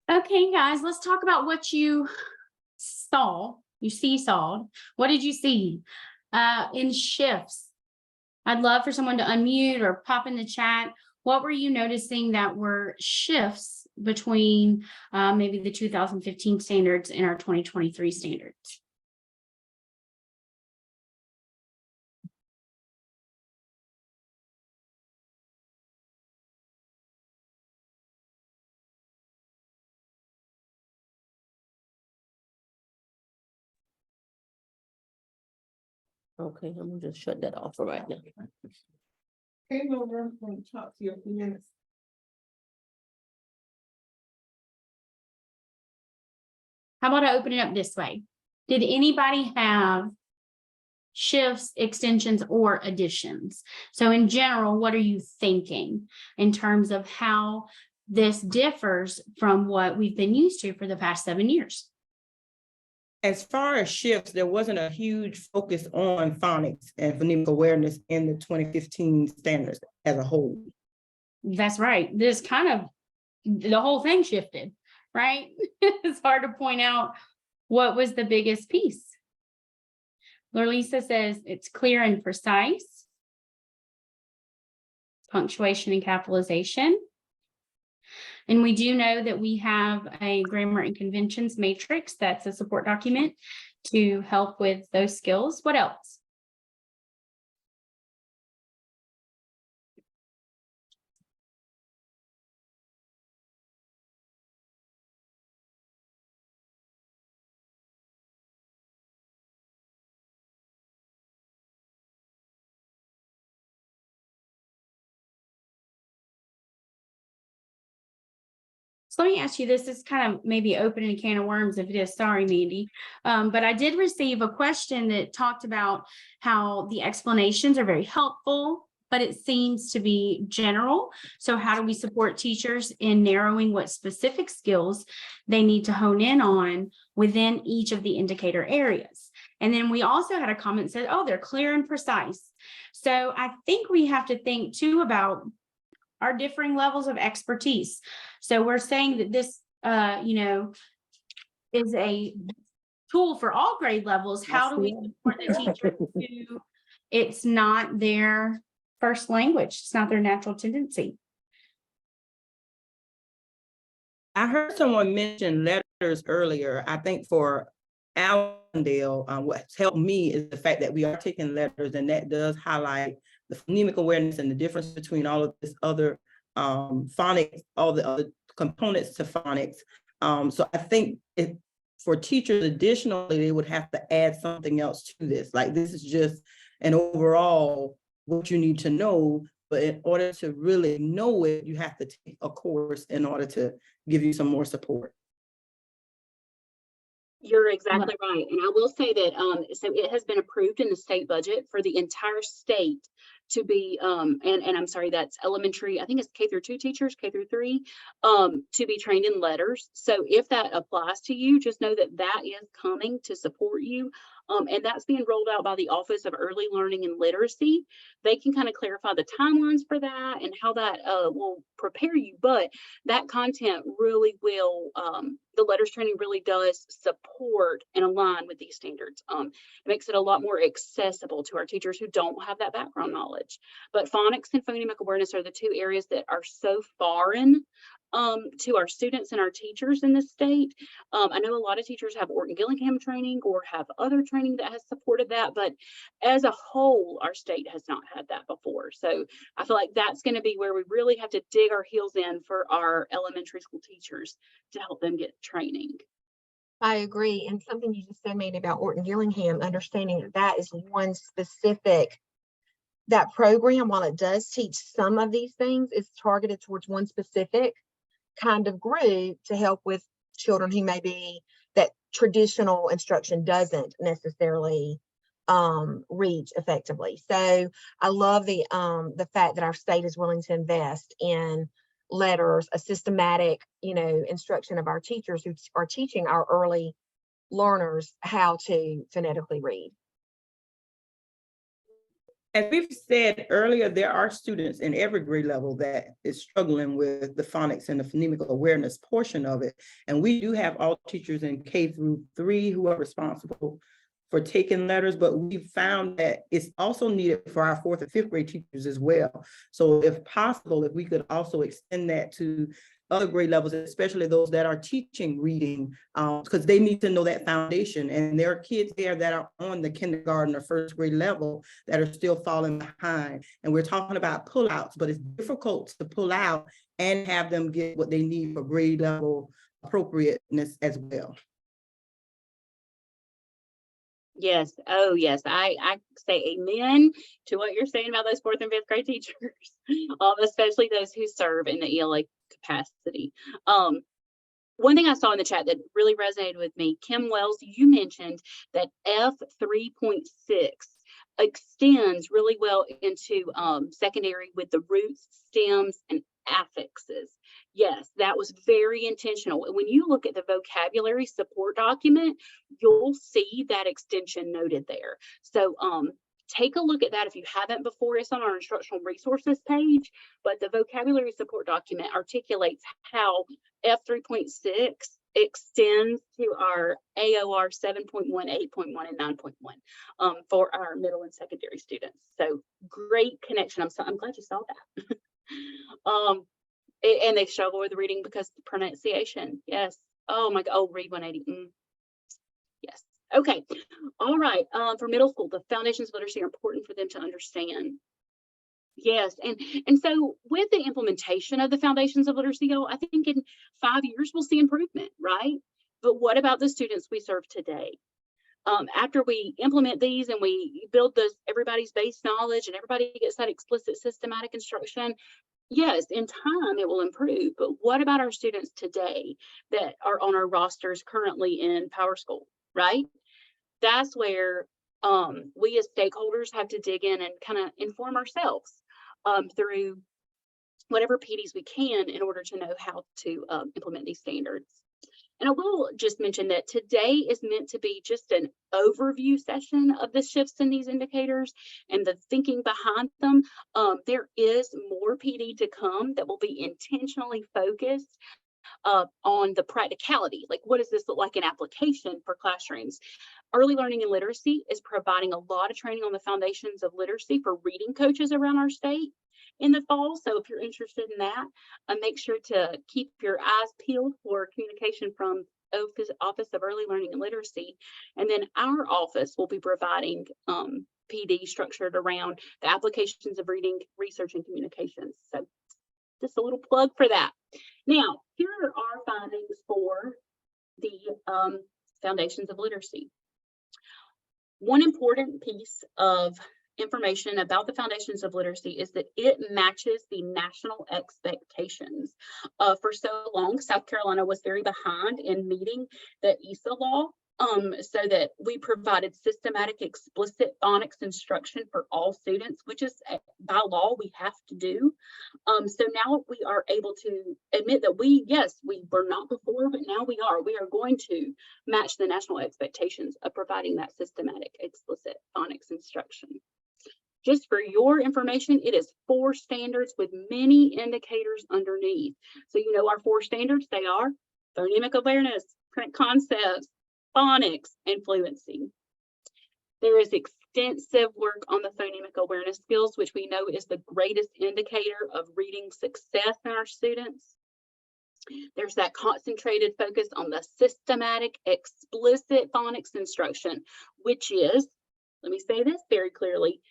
Okay, guys, let's talk about what you saw. You seesawed. What did you see in shifts? I'd love for someone to unmute or pop in the chat. What were you noticing that were shifts between maybe the 2015 standards and our 2023 standards? Okay, I'm gonna just shut that off for right now. Came over and talked to you a few minutes. How about I open it up this way? Did anybody have shifts, extensions, or additions? So in general, what are you thinking in terms of how this differs from what we've been used to for the past 7 years? As far as shifts, there wasn't a huge focus on phonics and phonemic awareness in the 2015 standards as a whole. That's right. This kind of, the whole thing shifted, right? It's hard to point out what was the biggest piece. Lorlisa says it's clear and precise. Punctuation and capitalization. And we do know that we have a grammar and conventions matrix that's a support document to help with those skills. What else? So let me ask you this is kind of maybe opening a can of worms if it is, sorry, Mandy. But I did receive a question that talked about how the explanations are very helpful, but it seems to be general. So how do we support teachers in narrowing what specific skills they need to hone in on within each of the indicator areas? And then we also had a comment that said, oh, they're clear and precise. So I think we have to think too about our differing levels of expertise. So we're saying that this, is a tool for all grade levels. How do we support the teacher who it's not their first language? It's not their natural tendency. I heard someone mention letters earlier. I think for Allendale, what's helped me is the fact that we are taking letters, and that does highlight the phonemic awareness and the difference between all of this other phonics, all the other components to phonics. So I think for teachers, additionally, they would have to add something else to this. Like, this is just an overall what you need to know, but in order to really know it, you have to take a course in order to give you some more support. You're exactly right. And I will say that, so it has been approved in the state budget for the entire state to be, and I'm sorry, that's elementary, I think it's K through 2 teachers, K through 3, to be trained in letters. So if that applies to you, just know that that is coming to support you. And that's being rolled out by the Office of Early Learning and Literacy. They can kind of clarify the timelines for that and how that will prepare you, but that content really will, the letters training really does support and align with these standards. It makes it a lot more accessible to our teachers who don't have that background knowledge. But phonics and phonemic awareness are the two areas that are so foreign to our students and our teachers in this state. I know a lot of teachers have Orton Gillingham training or have other training that has supported that, but as a whole, our state has not had that before. So I feel like that's going to be where we really have to dig our heels in for our elementary school teachers to help them get training. I agree. And something you just said, Mandy, about Orton Gillingham, understanding that that is one specific, that program, while it does teach some of these things, is targeted towards one specific kind of group to help with children who may be that traditional instruction doesn't necessarily reach effectively. So I love the fact that our state is willing to invest in letters, a systematic, instruction of our teachers who are teaching our early learners how to phonetically read. As we've said earlier, there are students in every grade level that is struggling with the phonics and the phonemic awareness portion of it. And we do have all teachers in K-3 who are responsible for taking letters, but we found that it's also needed for our 4th and 5th grade teachers as well. So if possible, if we could also extend that to other grade levels, especially those that are teaching reading, because they need to know that foundation. And there are kids there that are on the kindergarten or 1st grade level that are still falling behind. And we're talking about pullouts, but it's difficult to pull out and have them get what they need for grade level appropriateness as well. Yes. Oh, yes. I say amen to what you're saying about those 4th and 5th grade teachers, especially those who serve in the ELA capacity. One thing I saw in the chat that really resonated with me, Kim Wells, you mentioned that F3.6 extends really well into secondary with the roots, stems, and affixes. Yes, that was very intentional. When you look at the vocabulary support document, you'll see that extension noted there. So take a look at that if you haven't before. It's on our instructional resources page, but the vocabulary support document articulates how F3.6 extends to our AOR 7.1, 8.1, and 9.1 for our middle and secondary students. So great connection. I'm glad you saw that. And they struggle with reading because of pronunciation. Yes. Oh my God. Oh, read 180. Yes. Okay. All right. For middle school, the foundations of literacy are important for them to understand. Yes. And so with the implementation of the foundations of literacy, I think in 5 years, we'll see improvement, right? But what about the students we serve today? After we implement these and we build everybody's base knowledge and everybody gets that explicit systematic instruction, yes, in time it will improve. But what about our students today that are on our rosters currently in PowerSchool, right? That's where we as stakeholders have to dig in and kind of inform ourselves through whatever PDs we can in order to know how to implement these standards. And I will just mention that today is meant to be just an overview session of the shifts in these indicators and the thinking behind them. There is more PD to come that will be intentionally focused on the practicality. Like, what does this look like in application for classrooms? Early Learning and Literacy is providing a lot of training on the foundations of literacy for reading coaches around our state in the fall. So if you're interested in that, make sure to keep your eyes peeled for communication from Office of Early Learning and Literacy. And then our office will be providing PD structured around the applications of reading, research, and communications. So just a little plug for that. Now, here are our findings for the foundations of literacy. One important piece of information about the foundations of literacy is that it matches the national expectations. For so long, South Carolina was very behind in meeting the ESA law, so that we provided systematic explicit phonics instruction for all students, which is by law we have to do. So now we are able to admit that we were not before, but now we are. We are going to match the national expectations of providing that systematic explicit phonics instruction. Just for your information, it is 4 standards with many indicators underneath. So you know our 4 standards, they are phonemic awareness, print concepts, phonics, and fluency. There is extensive work on the phonemic awareness skills, which we know is the greatest indicator of reading success in our students. There's that concentrated focus on the systematic explicit phonics instruction, which is, let me say this very clearly,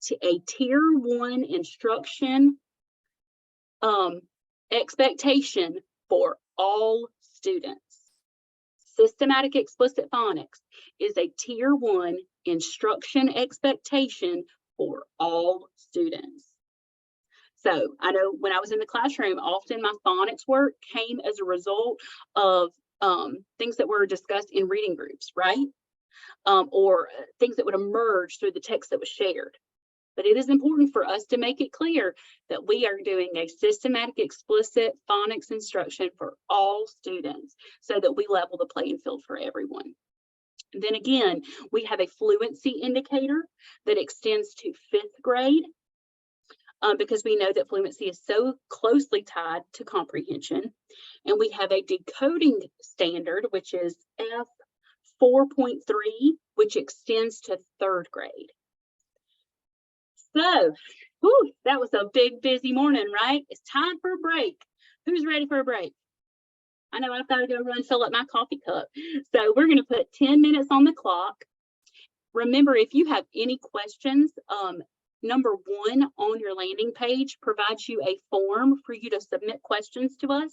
to a tier 1 instruction expectation for all students. Systematic explicit phonics is a tier 1 instruction expectation for all students. So I know when I was in the classroom, often my phonics work came as a result of things that were discussed in reading groups, right? Or things that would emerge through the text that was shared. But it is important for us to make it clear that we are doing a systematic explicit phonics instruction for all students so that we level the playing field for everyone. And then again, we have a fluency indicator that extends to 5th grade because we know that fluency is so closely tied to comprehension. And we have a decoding standard, which is F4.3, which extends to 3rd grade. So, whew, that was a big, busy morning, right? It's time for a break. Who's ready for a break? I know I've got to go run fill up my coffee cup. So we're going to put 10 minutes on the clock. Remember, if you have any questions, number 1 on your landing page provides you a form for you to submit questions to us.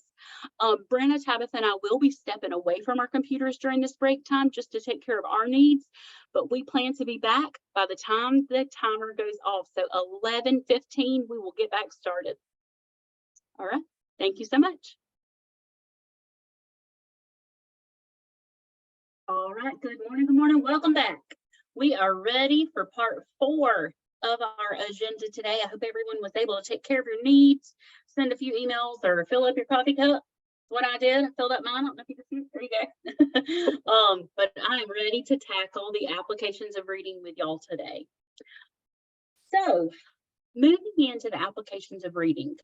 Brenna, Tabitha, and I will be stepping away from our computers during this break time just to take care of our needs, but we plan to be back by the time the timer goes off. So 11:15, we will get back started. All right, thank you so much. All right, good morning, welcome back. We are ready for part 4 of our agenda today. I hope everyone was able to take care of your needs, send a few emails, or fill up your coffee cup. What I did, I filled up mine. I don't know if you can see it. There you go. But I'm ready to tackle the applications of reading with y'all today. So, moving into the applications of reading,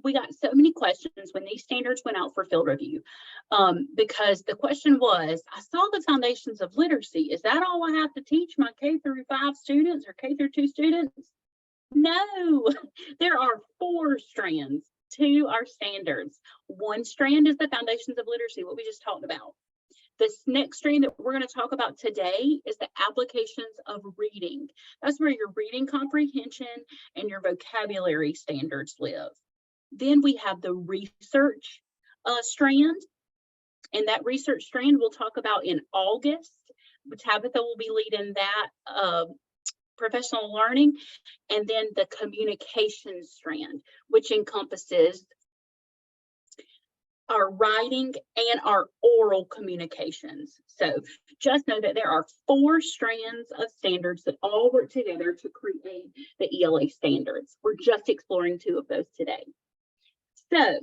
we got so many questions when these standards went out for field review, because the question was, I saw the foundations of literacy. Is that all I have to teach my K-5 students or K-2 students? No, there are 4 strands to our standards. One strand is the foundations of literacy, what we just talked about. This next strand that we're going to talk about today is the applications of reading. That's where your reading comprehension and your vocabulary standards live. Then we have the research strand, and that research strand we'll talk about in August. Tabitha will be leading that professional learning, and then the communication strand, which encompasses our writing and our oral communications. So just know that there are 4 strands of standards that all work together to create the ELA standards. We're just exploring 2 of those today. So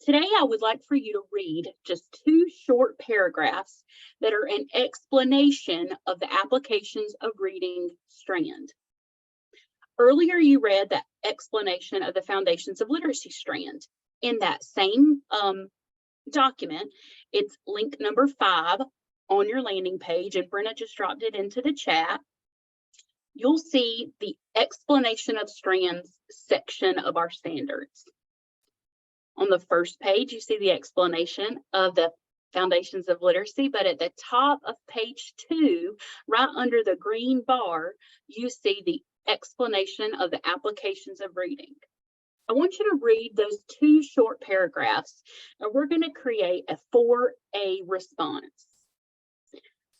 today I would like for you to read just 2 short paragraphs that are an explanation of the applications of reading strand. Earlier you read the explanation of the foundations of literacy strand. In that same document, it's link number 5 on your landing page, and Brenna just dropped it into the chat. You'll see the explanation of strands section of our standards. On the first page, you see the explanation of the foundations of literacy, but at the top of page 2, right under the green bar, you see the explanation of the applications of reading. I want you to read those 2 short paragraphs, and we're going to create a 4A response.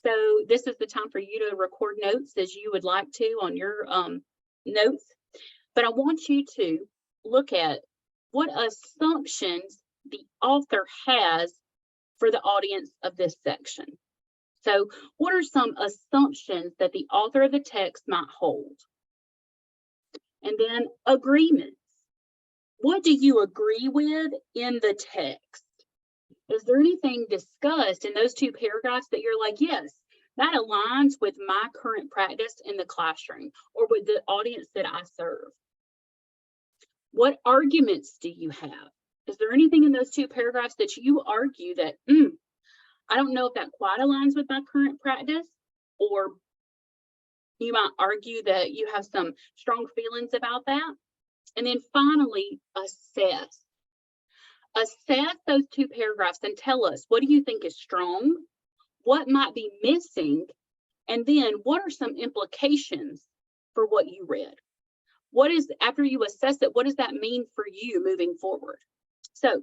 So this is the time for you to record notes as you would like to on your notes, but I want you to look at what assumptions the author has for the audience of this section. So what are some assumptions that the author of the text might hold? And then agreements. What do you agree with in the text? Is there anything discussed in those 2 paragraphs that you're like, yes, that aligns with my current practice in the classroom or with the audience that I serve? What arguments do you have? Is there anything in those 2 paragraphs that you argue that, I don't know if that quite aligns with my current practice, or you might argue that you have some strong feelings about that? And then finally, assess. Assess those 2 paragraphs and tell us, what do you think is strong? What might be missing? And then what are some implications for what you read? What is, after you assess it, what does that mean for you moving forward? So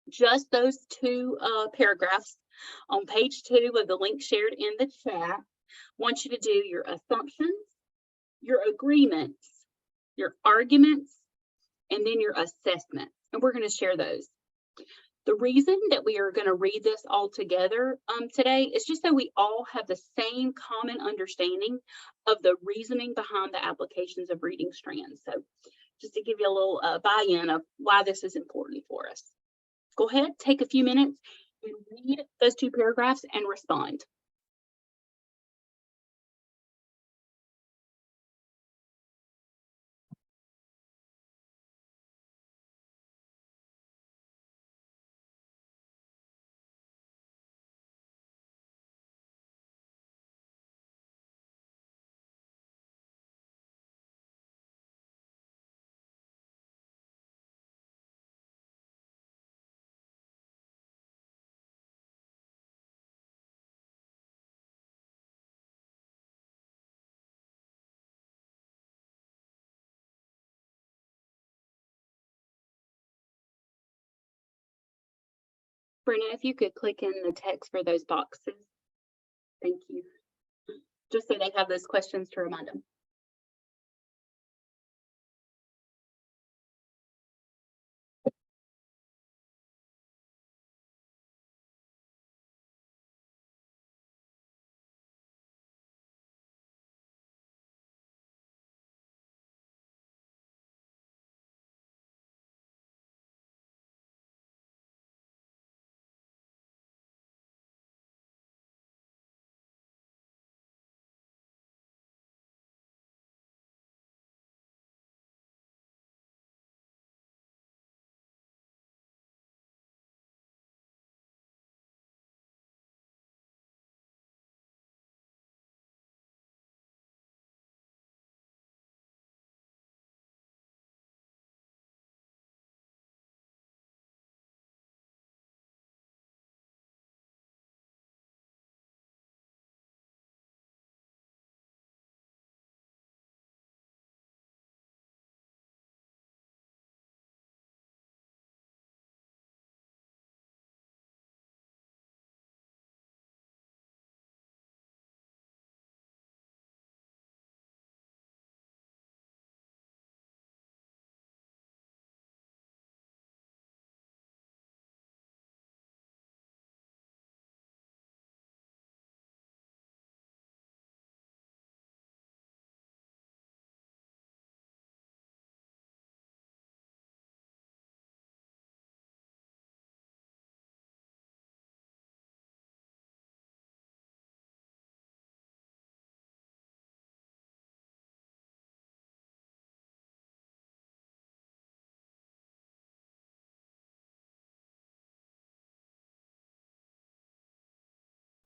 just those 2 paragraphs on page 2 of the link shared in the chat. Want you to do your assumptions, your agreements, your arguments, and then your assessment. And we're going to share those. The reason that we are going to read this all together today is just so we all have the same common understanding of the reasoning behind the applications of reading strands. So just to give you a little buy-in of why this is important for us. Go ahead, take a few minutes and read those 2 paragraphs and respond. Brenda, if you could click in the text for those boxes. Thank you. Just so they have those questions to remind them.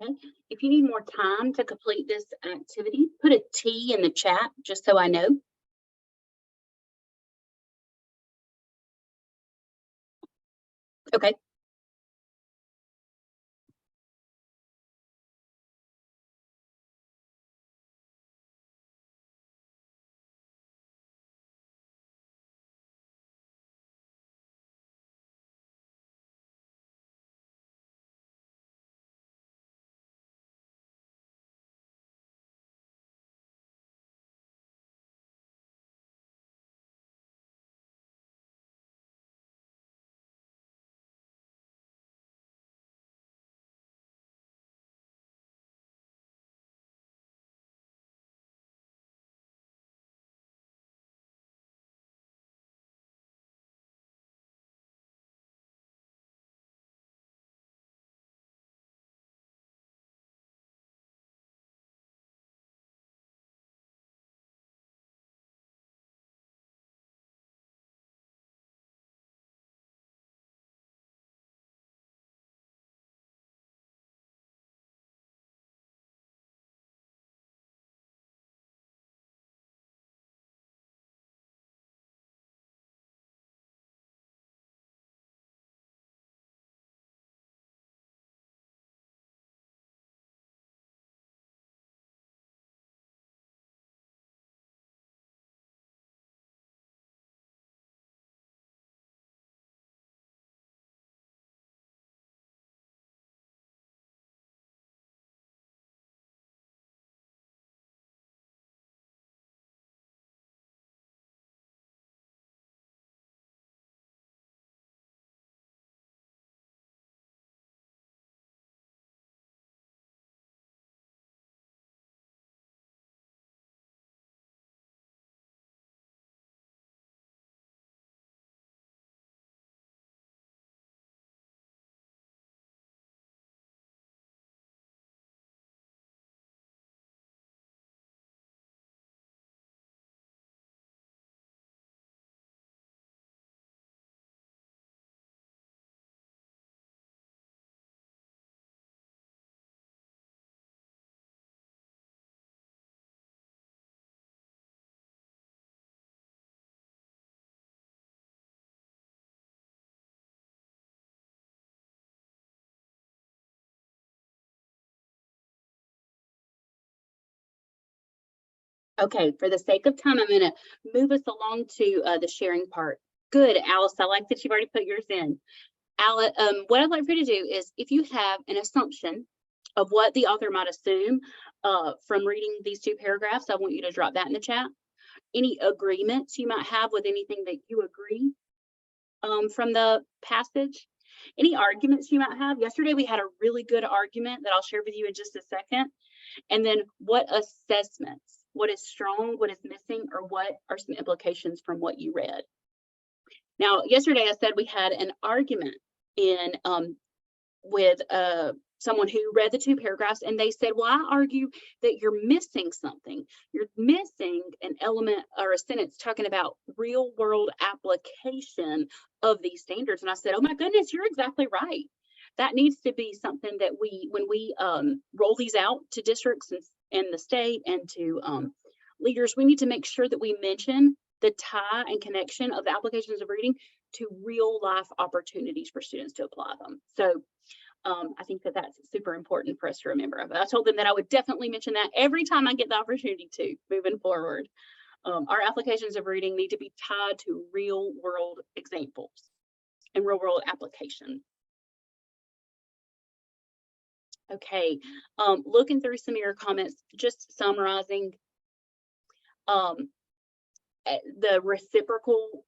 Okay. If you need more time to complete this activity, put a T in the chat, just so I know. Okay. Okay, for the sake of time, I'm gonna move us along to the sharing part. Good, Alice, I like that you've already put yours in. what I'd like for you to do is, if you have an assumption of what the author might assume from reading these 2 paragraphs, I want you to drop that in the chat. Any agreements you might have with anything that you agree from the passage, any arguments you might have. Yesterday we had a really good argument that I'll share with you in just a second. And then what assessments, what is strong, what is missing, or what are some implications from what you read. Now, yesterday I said we had an argument in with someone who read the 2 paragraphs, and they said, well, I argue that you're missing something. You're missing an element or a sentence talking about real world application of these standards. And I said, oh my goodness, you're exactly right. That needs to be something that when we roll these out to districts and the state and to leaders, we need to make sure that we mention the tie and connection of the applications of reading to real life opportunities for students to apply them. So I think that that's super important for us to remember. I told them that I would definitely mention that every time I get the opportunity to moving forward. Our applications of reading need to be tied to real world examples and real world application. Okay, looking through some of your comments, just summarizing, the reciprocal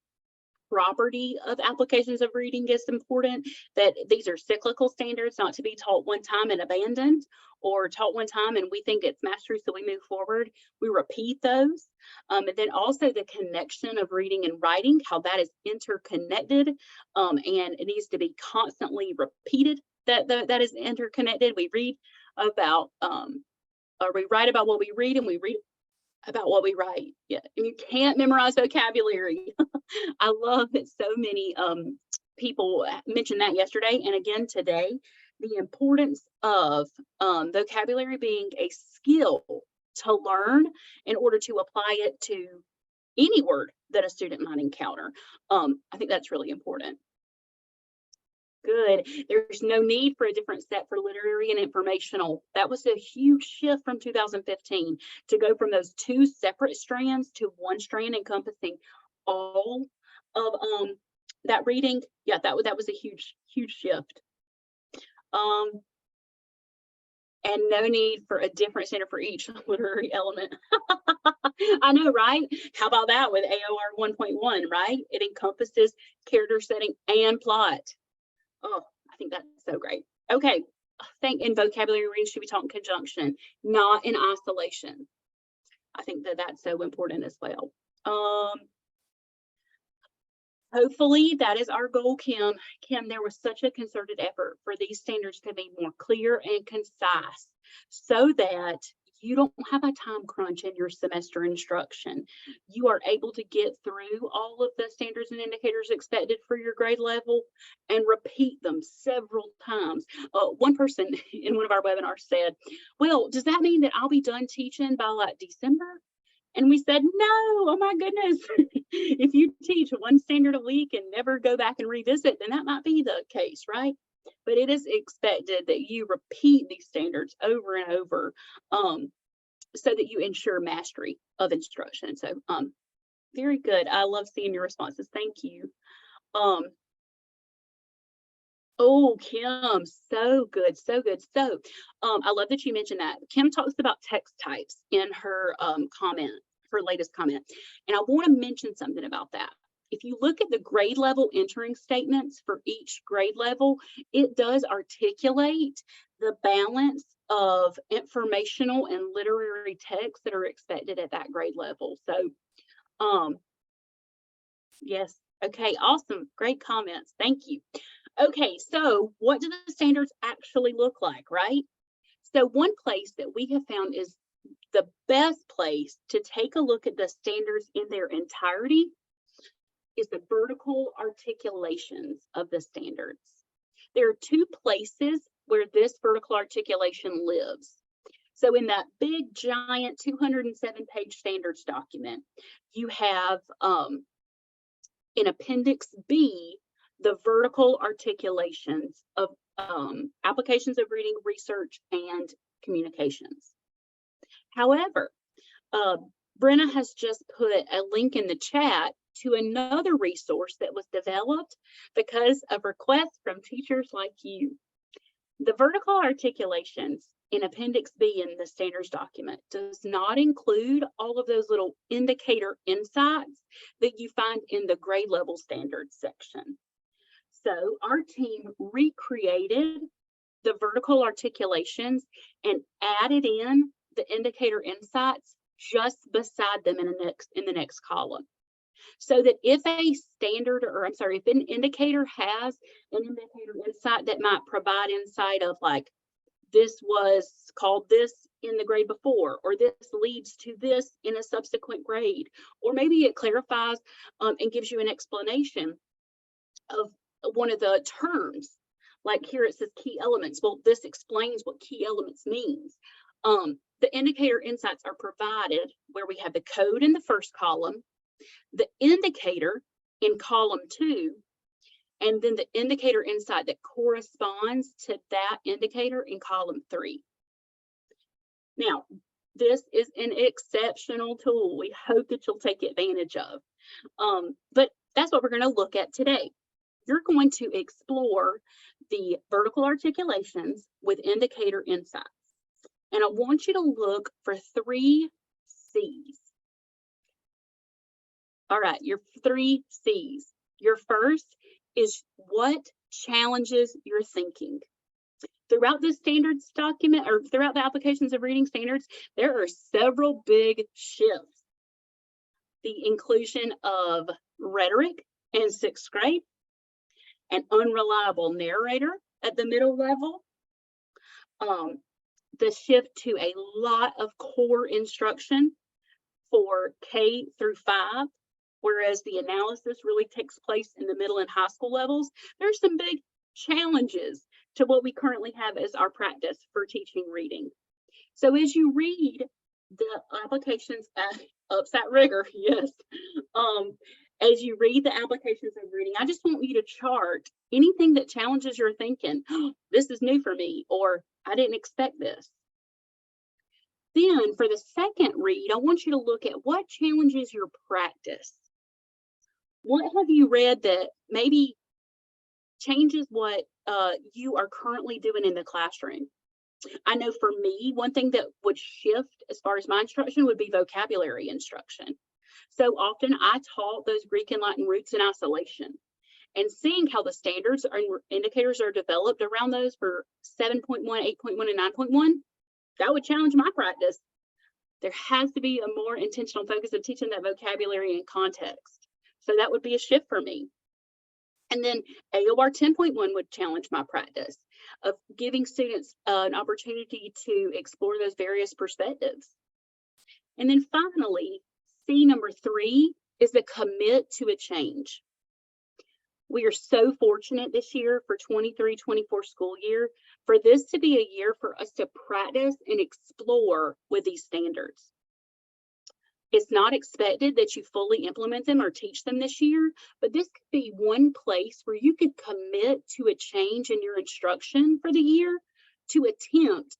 property of applications of reading is important, that these are cyclical standards, not to be taught one time and abandoned, or taught one time and we think it's mastery, so we move forward. We repeat those. And then also the connection of reading and writing, how that is interconnected, and it needs to be constantly repeated, that is interconnected. We read about, or we write about what we read, and we read about what we write. Yeah, and you can't memorize vocabulary. I love that so many people mentioned that yesterday and again today, the importance of vocabulary being a skill to learn in order to apply it to any word that a student might encounter. I think that's really important. Good. There's no need for a different set for literary and informational. That was a huge shift from 2015 to go from those 2 separate strands to one strand encompassing all of that reading. Yeah, that was a huge shift. And no need for a different standard for each literary element. I know, right? How about that with AOR 1.1, right? It encompasses character setting and plot. Oh, I think that's so great. Okay, I think in vocabulary reading should be taught in conjunction, not in isolation. I think that that's so important as well. Hopefully that is our goal, Kim. Kim, there was such a concerted effort for these standards to be more clear and concise so that you don't have a time crunch in your semester instruction. You are able to get through all of the standards and indicators expected for your grade level and repeat them several times. One person in one of our webinars said, well, does that mean that I'll be done teaching by like December? And we said, no, oh my goodness. If you teach one standard a week and never go back and revisit, then that might be the case, right? But it is expected that you repeat these standards over and over so that you ensure mastery of instruction. So very good. I love seeing your responses. Thank you. Oh, Kim, so good, so good. So I love that you mentioned that. Kim talks about text types in her comment, her latest comment. And I want to mention something about that. If you look at the grade level entering statements for each grade level, it does articulate the balance of informational and literary texts that are expected at that grade level. So, yes, okay, awesome, great comments, thank you. Okay, so what do the standards actually look like, right? So one place that we have found is the best place to take a look at the standards in their entirety is the vertical articulations of the standards. There are 2 places where this vertical articulation lives. So in that big giant 207-page standards document, you have in Appendix B, the vertical articulations of applications of reading, research, and communications. However, Brenna has just put a link in the chat to another resource that was developed because of requests from teachers like you. The vertical articulations in Appendix B in the standards document does not include all of those little indicator insights that you find in the grade level standards section. So our team recreated the vertical articulations and added in the indicator insights just beside them in the next column. So that if a standard, or I'm sorry, if an indicator has an indicator insight that might provide insight of like, this was called this in the grade before, or this leads to this in a subsequent grade, or maybe it clarifies and gives you an explanation of one of the terms. Like here it says key elements. Well, this explains what key elements means. The indicator insights are provided where we have the code in the first column, the indicator in column 2, and then the indicator insight that corresponds to that indicator in column 3. Now, this is an exceptional tool. We hope that you'll take advantage of. But that's what we're going to look at today. You're going to explore the vertical articulations with indicator insights. And I want you to look for 3 C's. All right, your 3 C's. Your first is what challenges your thinking. Throughout the standards document, or throughout the applications of reading standards, there are several big shifts. The inclusion of rhetoric in 6th grade, an unreliable narrator at the middle level, the shift to a lot of core instruction for K through 5, whereas the analysis really takes place in the middle and high school levels. There's some big challenges to what we currently have as our practice for teaching reading. So as you read the applications ups that rigor, yes. As you read the applications of reading, I just want you to chart anything that challenges your thinking. Oh, this is new for me, or I didn't expect this. Then for the second read, I want you to look at what challenges your practice. What have you read that maybe changes what you are currently doing in the classroom? I know for me, one thing that would shift as far as my instruction would be vocabulary instruction. So often I taught those Greek and Latin roots in isolation, and seeing how the standards and indicators are developed around those for 7.1, 8.1, and 9.1, that would challenge my practice. There has to be a more intentional focus of teaching that vocabulary in context. So that would be a shift for me. And then AOR 10.1 would challenge my practice of giving students an opportunity to explore those various perspectives. And then finally, C number 3 is the commit to a change. We are so fortunate this year for 23-24 school year for this to be a year for us to practice and explore with these standards. It's not expected that you fully implement them or teach them this year, but this could be one place where you could commit to a change in your instruction for the year to attempt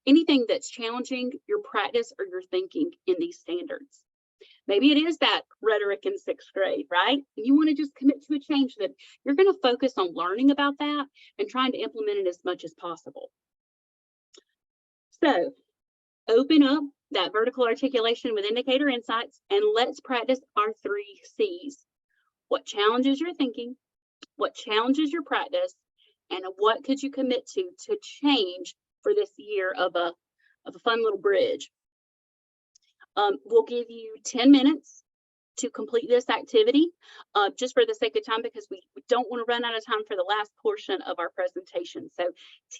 anything that's challenging your practice or your thinking in these standards. Maybe it is that rhetoric in 6th grade, right? And you want to just commit to a change that you're going to focus on learning about that and trying to implement it as much as possible. So open up that vertical articulation with indicator insights and let's practice our 3 C's. What challenges your thinking, what challenges your practice, and what could you commit to change for this year of a fun little bridge. We'll give you 10 minutes to complete this activity, just for the sake of time, because we don't want to run out of time for the last portion of our presentation. So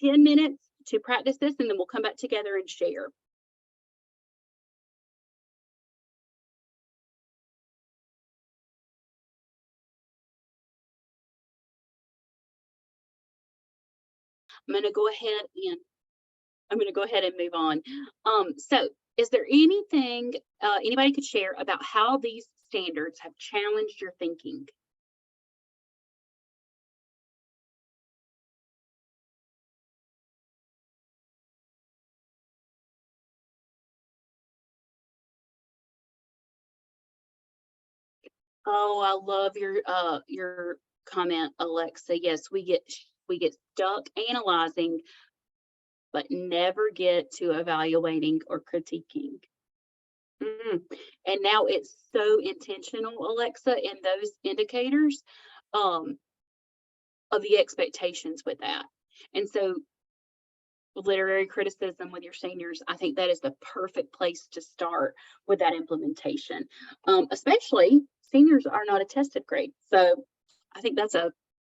10 minutes to practice this, and then we'll come back together and share. I'm going to go ahead and move on. So is there anything anybody could share about how these standards have challenged your thinking? Oh, I love your comment, Alexa. Yes, we get stuck analyzing, but never get to evaluating or critiquing. And now it's so intentional, Alexa, in those indicators, of the expectations with that. And so literary criticism with your seniors, I think that is the perfect place to start with that implementation. Especially seniors are not a tested grade. So I think that's a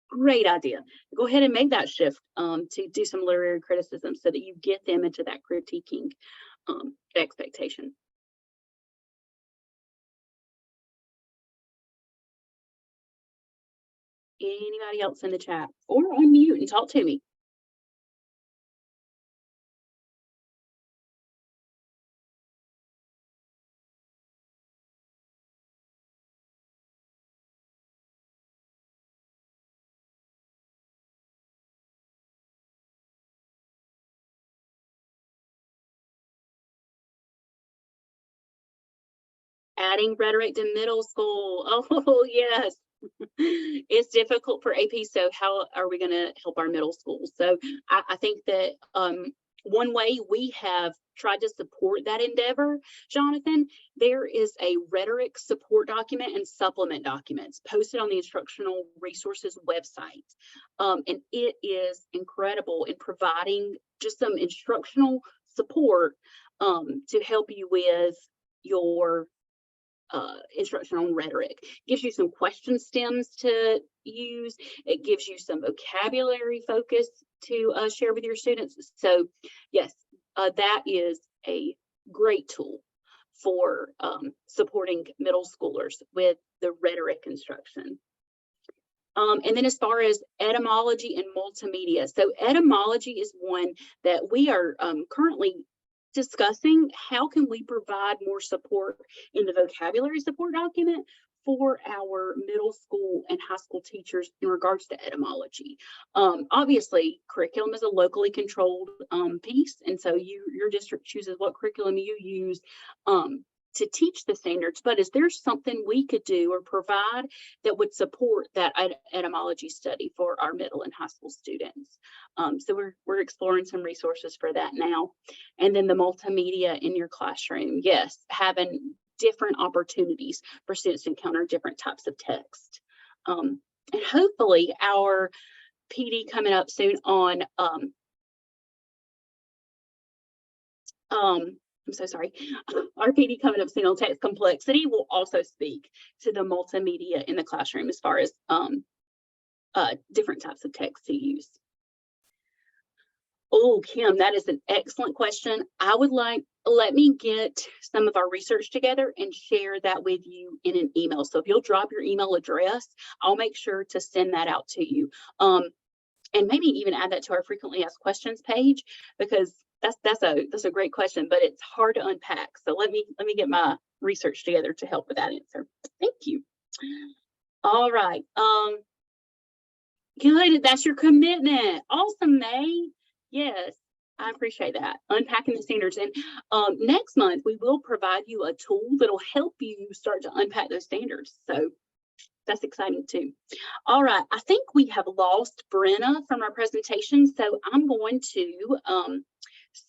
great idea. Go ahead and make that shift to do some literary criticism so that you get them into that critiquing expectation. Anybody else in the chat, or unmute and talk to me? Adding rhetoric to middle school. Oh, yes. It's difficult for AP. So how are we going to help our middle schools? So I think that one way we have tried to support that endeavor, Jonathan, there is a rhetoric support document and supplement documents posted on the instructional resources website. And it is incredible in providing just some instructional support to help you with your instruction on rhetoric. Gives you some question stems to use. It gives you some vocabulary focus to share with your students. So yes, that is a great tool for supporting middle schoolers with the rhetoric instruction. And then as far as etymology and multimedia, so etymology is one that we are currently discussing. How can we provide more support in the vocabulary support document for our middle school and high school teachers in regards to etymology? Obviously, curriculum is a locally controlled piece, and so your district chooses what curriculum you use to teach the standards. But is there something we could do or provide that would support that etymology study for our middle and high school students? So we're exploring some resources for that now. And then the multimedia in your classroom, yes, having different opportunities for students to encounter different types of text. And hopefully our PD coming up soon on I'm so sorry. Our PD coming up soon on text complexity will also speak to the multimedia in the classroom as far as different types of text to use. Oh, Kim, that is an excellent question. I would let me get some of our research together and share that with you in an email. So if you'll drop your email address, I'll make sure to send that out to you. And maybe even add that to our frequently asked questions page, because that's a great question, but it's hard to unpack. So let me get my research together to help with that answer. Thank you. All right. Good. That's your commitment. Awesome, May. Yes, I appreciate that. Unpacking the standards. And next month, we will provide you a tool that'll help you start to unpack those standards. So that's exciting too. All right, I think we have lost Brenna from our presentation. So I'm going to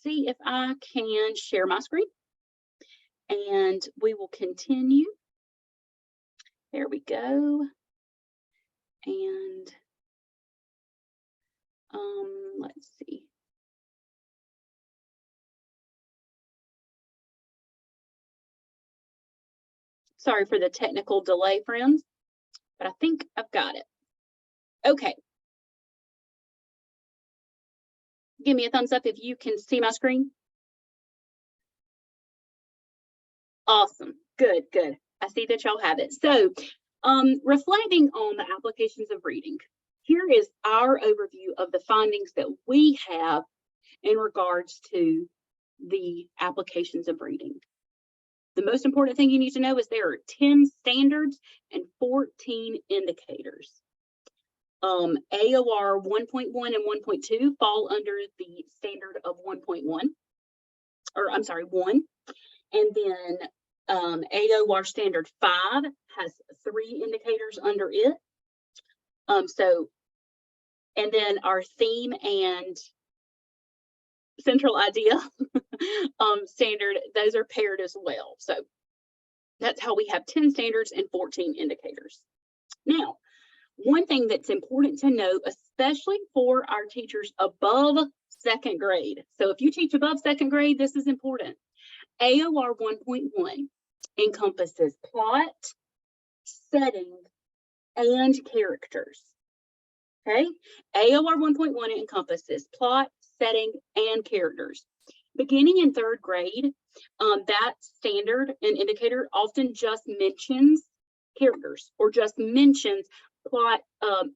see if I can share my screen and we will continue. There we go. And let's see. Sorry for the technical delay, friends, but I think I've got it. Okay. Give me a thumbs up if you can see my screen. Awesome. Good, good. I see that y'all have it. So reflecting on the applications of reading, here is our overview of the findings that we have in regards to the applications of reading. The most important thing you need to know is there are 10 standards and 14 indicators. AOR 1.1 and 1.2 fall under the standard of 1.1, or I'm sorry, 1. And then AOR Standard 5 has 3 indicators under it. And then our theme and central idea standard, those are paired as well. So that's how we have 10 standards and 14 indicators. Now, one thing that's important to note, especially for our teachers above 2nd grade. So if you teach above 2nd grade, this is important. AOR 1.1 encompasses plot, setting, and characters. Okay, AOR 1.1 encompasses plot, setting, and characters. Beginning in 3rd grade, that standard and indicator often just mentions characters or just mentions plot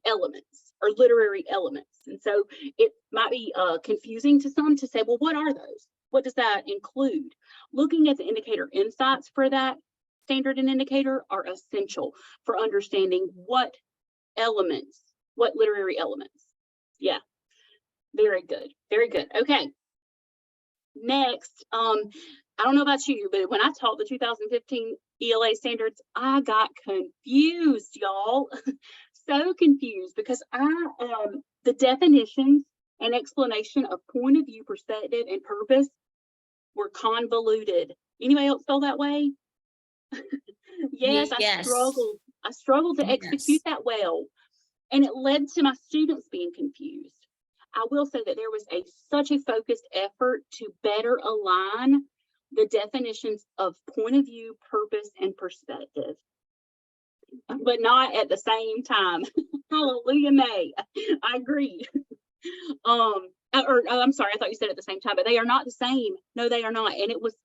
elements or literary elements. And so it might be confusing to some to say, well, what are those? What does that include? Looking at the indicator insights for that standard and indicator are essential for understanding what elements, what literary elements. Yeah, very good, very good. Okay, next, I don't know about you, but when I taught the 2015 ELA standards, I got confused, y'all. So confused because the definitions and explanation of point of view, perspective, and purpose were convoluted. Anybody else feel that way? Yes, Yes. I struggled to Yes. execute that well, and it led to my students being confused. I will say that there was such a focused effort to better align the definitions of point of view, purpose, and perspective, but not at the same time. Hallelujah, May. I agree. I'm sorry, I thought you said at the same time, but they are not the same. No, they are not. And it was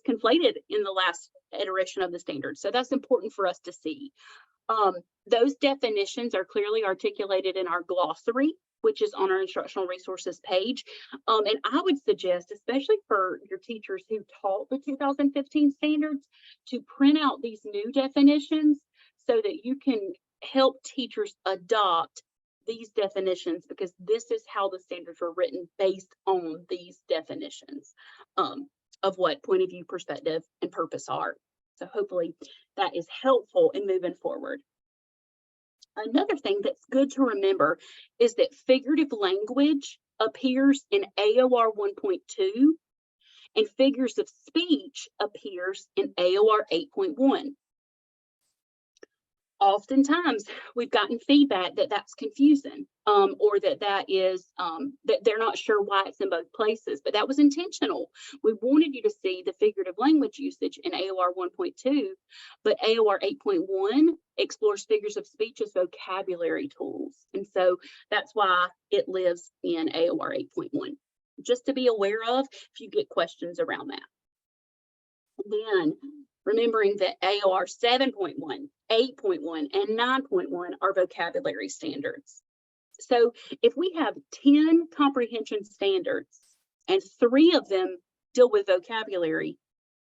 conflated in the last iteration of the standard. So that's important for us to see. Those definitions are clearly articulated in our glossary, which is on our instructional resources page. And I would suggest, especially for your teachers who taught the 2015 standards, to print out these new definitions so that you can help teachers adopt these definitions, because this is how the standards were written based on these definitions of what point of view, perspective, and purpose are. So hopefully that is helpful in moving forward. Another thing that's good to remember is that figurative language appears in AOR 1.2 and figures of speech appears in AOR 8.1. Oftentimes we've gotten feedback that that's confusing, or that is that they're not sure why it's in both places, but that was intentional. We wanted you to see the figurative language usage in AOR 1.2, but AOR 8.1 explores figures of speech as vocabulary tools. And so that's why it lives in AOR 8.1. Just to be aware of if you get questions around that. Then remembering that AOR 7.1, 8.1, and 9.1 are vocabulary standards. So if we have 10 comprehension standards and 3 of them deal with vocabulary,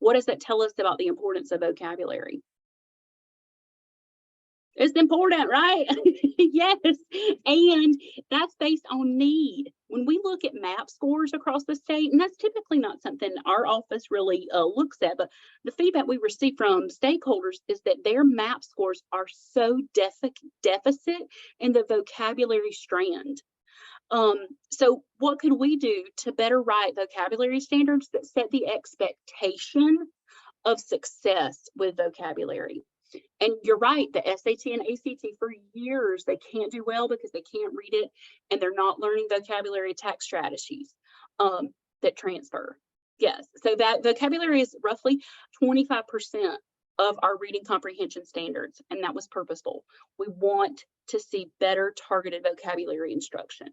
what does that tell us about the importance of vocabulary? It's important, right? Yes, and that's based on need. When we look at MAP scores across the state, and that's typically not something our office really looks at, but the feedback we receive from stakeholders is that their MAP scores are so deficit in the vocabulary strand. So what could we do to better write vocabulary standards that set the expectation of success with vocabulary? And you're right, the SAT and ACT for years, they can't do well because they can't read it and they're not learning vocabulary attack strategies that transfer. Yes, so that vocabulary is roughly 25% of our reading comprehension standards, and that was purposeful. We want to see better targeted vocabulary instruction.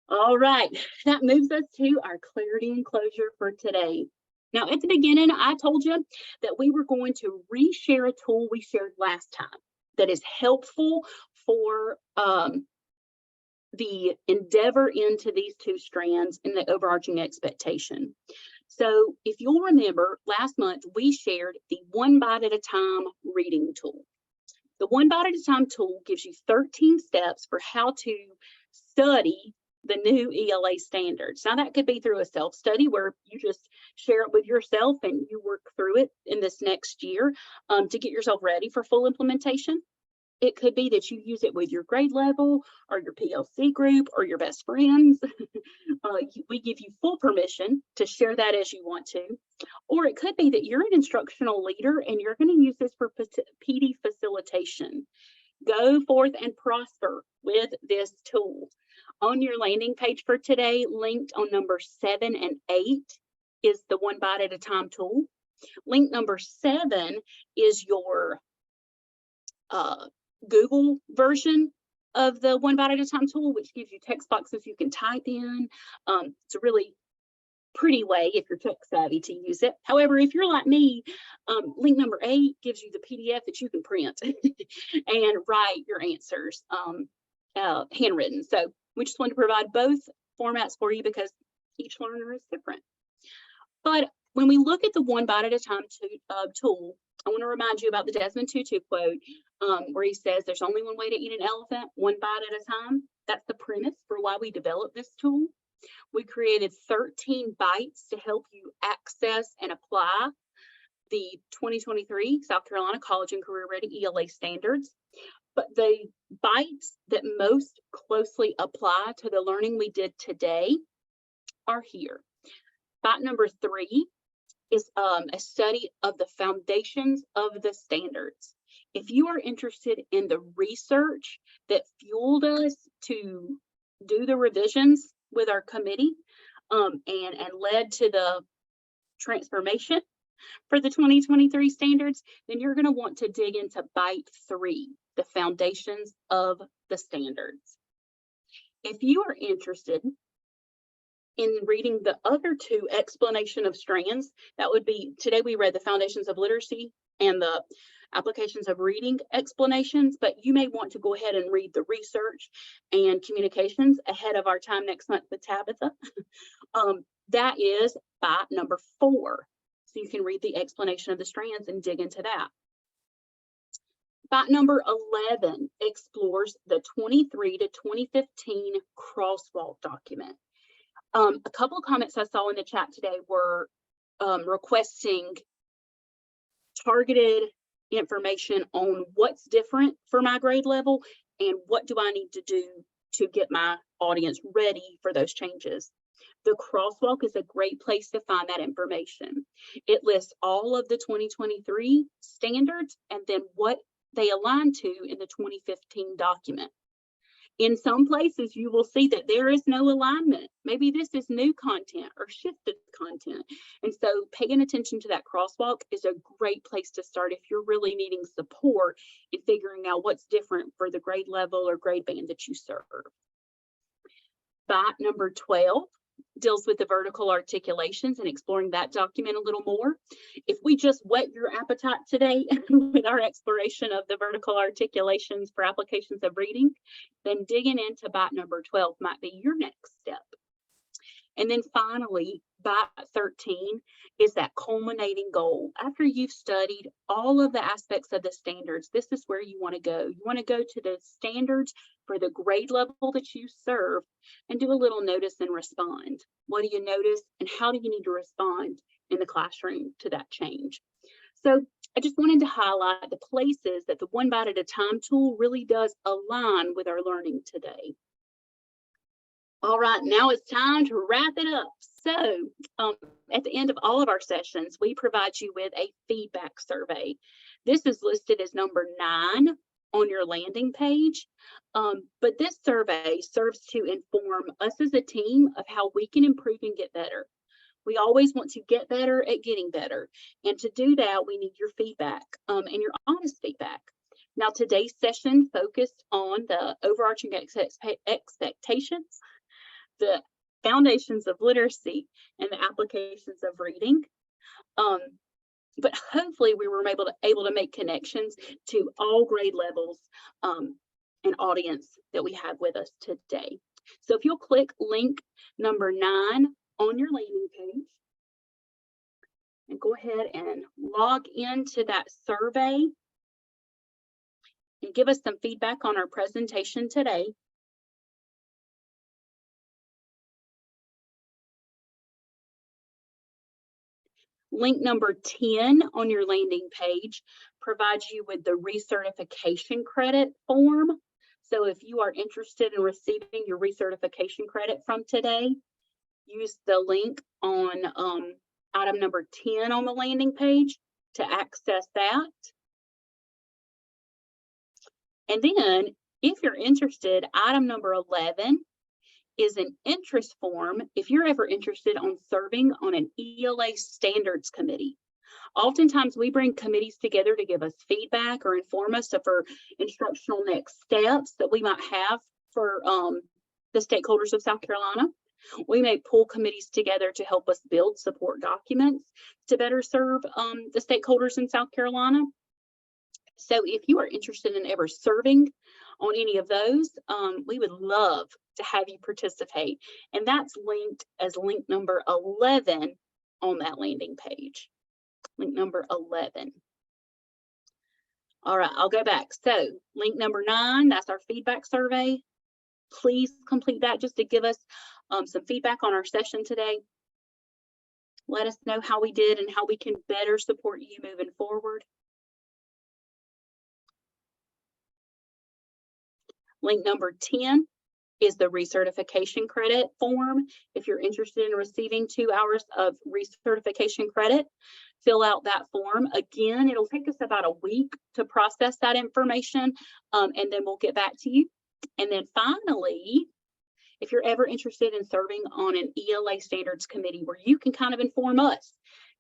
All right, that moves us to our clarity and closure for today. Now, at the beginning, I told you that we were going to reshare a tool we shared last time that is helpful for the endeavor into these 2 strands in the overarching expectation. So if you'll remember, last month, we shared the 1 Bite at a Time reading tool. The 1 Bite at a Time tool gives you 13 steps for how to study the new ELA standards. Now that could be through a self-study where you just share it with yourself and you work through it in this next year to get yourself ready for full implementation. It could be that you use it with your grade level or your PLC group or your best friends. We give you full permission to share that as you want to. Or it could be that you're an instructional leader and you're going to use this for PD facilitation. Go forth and prosper with this tool. On your landing page for today, linked on number 7 and 8 is the 1 bite at a time tool. Link number 7 is your Google version of the 1 bite at a time tool, which gives you text boxes you can type in. It's a really pretty way if you're tech savvy to use it. However, if you're like me, link number 8 gives you the PDF that you can print and write your answers handwritten. So we just want to provide both formats for you because each learner is different. But when we look at the 1 bite at a time tool, I want to remind you about the Desmond Tutu quote where he says there's only one way to eat an elephant, 1 bite at a time. That's the premise for why we developed this tool. We created 13 bites to help you access and apply the 2023 South Carolina College and Career Ready ELA standards. But the bites that most closely apply to the learning we did today are here. Bite number 3 is a study of the foundations of the standards. If you are interested in the research that fueled us to do the revisions with our committee and led to the transformation for the 2023 standards, then you're going to want to dig into bite 3, the foundations of the standards. If you are interested in reading the other 2 explanation of strands, that would be, today we read the foundations of literacy and the applications of reading explanations, but you may want to go ahead and read the research and communications ahead of our time next month with Tabitha. That is bite number 4. So you can read the explanation of the strands and dig into that. Bite number 11 explores the 23 to 2015 crosswalk document. A couple of comments I saw in the chat today were requesting targeted information on what's different for my grade level and what do I need to do to get my audience ready for those changes. The crosswalk is a great place to find that information. It lists all of the 2023 standards and then what they align to in the 2015 document. In some places, you will see that there is no alignment. Maybe this is new content or shifted content. And so paying attention to that crosswalk is a great place to start if you're really needing support in figuring out what's different for the grade level or grade band that you serve. Bite number 12 deals with the vertical articulations and exploring that document a little more. If we just whet your appetite today with our exploration of the vertical articulations for applications of reading, then digging into bite number 12 might be your next step. And then finally, bite 13 is that culminating goal. After you've studied all of the aspects of the standards, this is where you want to go. You want to go to the standards for the grade level that you serve and do a little notice and respond. What do you notice and how do you need to respond in the classroom to that change? So I just wanted to highlight the places that the 1 bite at a time tool really does align with our learning today. All right, now it's time to wrap it up. So at the end of all of our sessions, we provide you with a feedback survey. This is listed as number 9 on your landing page. But this survey serves to inform us as a team of how we can improve and get better. We always want to get better at getting better. And to do that, we need your feedback and your honest feedback. Now, today's session focused on the overarching expectations, the foundations of literacy, and the applications of reading. But hopefully we were able to make connections to all grade levels and audience that we have with us today. So if you'll click link number 9 on your landing page and go ahead and log into that survey and give us some feedback on our presentation today. Link number 10 on your landing page provides you with the recertification credit form. So if you are interested in receiving your recertification credit from today, use the link on item number 10 on the landing page to access that. And then if you're interested, item number 11 is an interest form if you're ever interested on serving on an ELA standards committee. Oftentimes we bring committees together to give us feedback or inform us for instructional next steps that we might have for the stakeholders of South Carolina. We may pull committees together to help us build support documents to better serve the stakeholders in South Carolina. So if you are interested in ever serving on any of those, we would love to have you participate. And that's linked as link number 11 on that landing page. Link number 11. All right, I'll go back. So link number 9, that's our feedback survey. Please complete that just to give us some feedback on our session today. Let us know how we did and how we can better support you moving forward. Link number 10 is the recertification credit form. If you're interested in receiving 2 hours of recertification credit, fill out that form. Again, it'll take us about a week to process that information, and then we'll get back to you. And then finally, if you're ever interested in serving on an ELA standards committee where you can kind of inform us,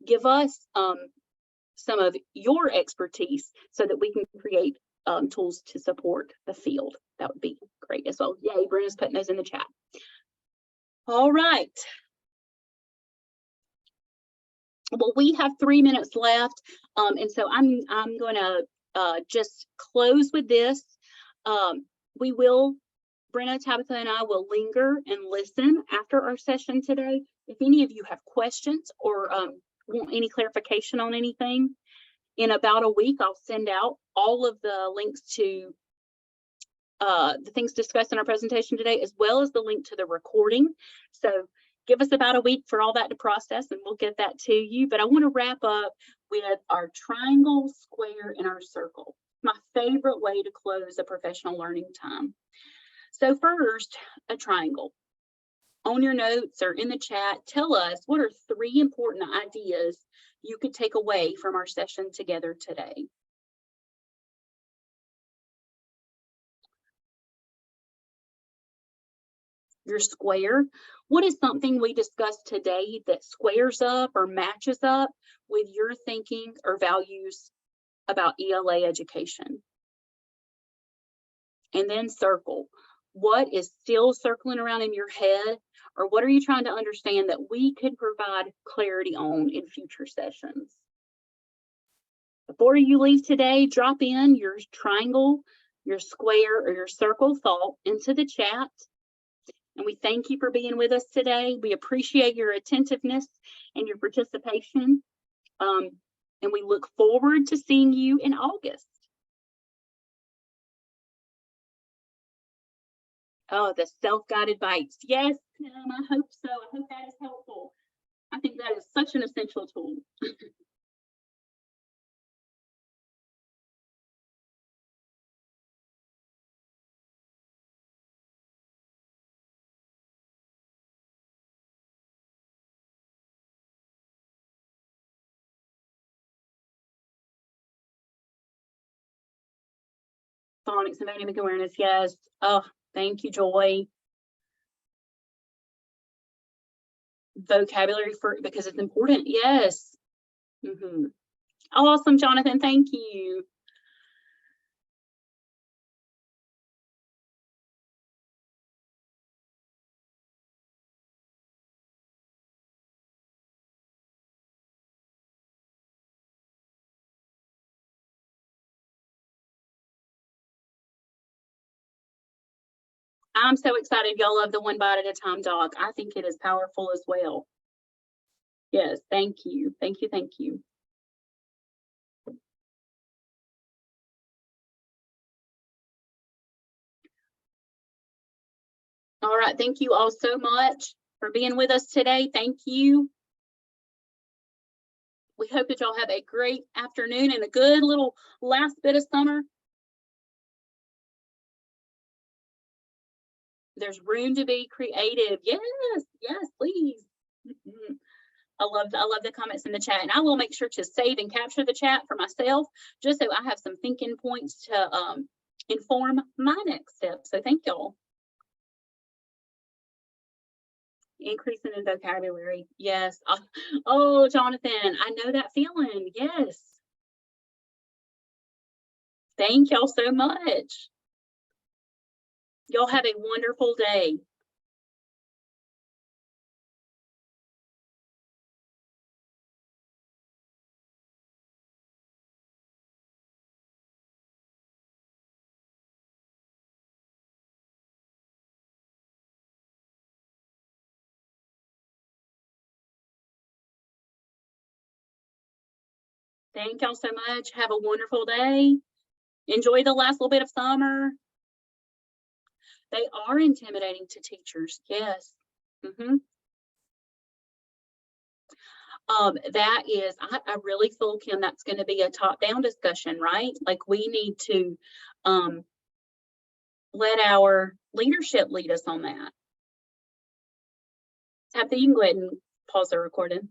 give us some of your expertise so that we can create tools to support the field. That would be great as well. Yay, Brenna's putting those in the chat. All right. Well, we have 3 minutes left, and so I'm going to just close with this. We will, Brenna, Tabitha, and I will linger and listen after our session today. If any of you have questions or want any clarification on anything, in about a week, I'll send out all of the links to the things discussed in our presentation today, as well as the link to the recording. So give us about a week for all that to process, and we'll get that to you. But I want to wrap up with our triangle, square, and our circle. My favorite way to close a professional learning time. So first, a triangle. On your notes or in the chat, tell us what are 3 important ideas you could take away from our session together today. Your square. What is something we discussed today that squares up or matches up with your thinking or values about ELA education? And then circle. What is still circling around in your head, or what are you trying to understand that we could provide clarity on in future sessions? Before you leave today, drop in your triangle, your square, or your circle thought into the chat. And we thank you for being with us today. We appreciate your attentiveness and your participation. And we look forward to seeing you in August. Oh, the self-guided bites. Yes, Tim, I hope so. I hope that is helpful. I think that is such an essential tool. Phonics and phonemic awareness, yes. Oh, thank you, Joy. Vocabulary because it's important, yes. Awesome, Jonathan, thank you. I'm so excited y'all love the 1 bite at a time doc. I think it is powerful as well. Yes, thank you. Thank you. Thank you. All right. Thank you all so much for being with us today. Thank you. We hope that y'all have a great afternoon and a good little last bit of summer. There's room to be creative. Yes, yes, please. Mhm. I love the comments in the chat, and I will make sure to save and capture the chat for myself, just so I have some thinking points to inform my next step. So thank y'all. Increasing in vocabulary. Yes. Oh, Jonathan, I know that feeling. Yes. Thank y'all so much. Y'all have a wonderful day. Thank y'all so much. Have a wonderful day. Enjoy the last little bit of summer. They are intimidating to teachers. Yes. That is, I really feel, Kim, that's going to be a top-down discussion, right? Like, we need to let our leadership lead us on that. Tabitha, you can go ahead and pause the recording.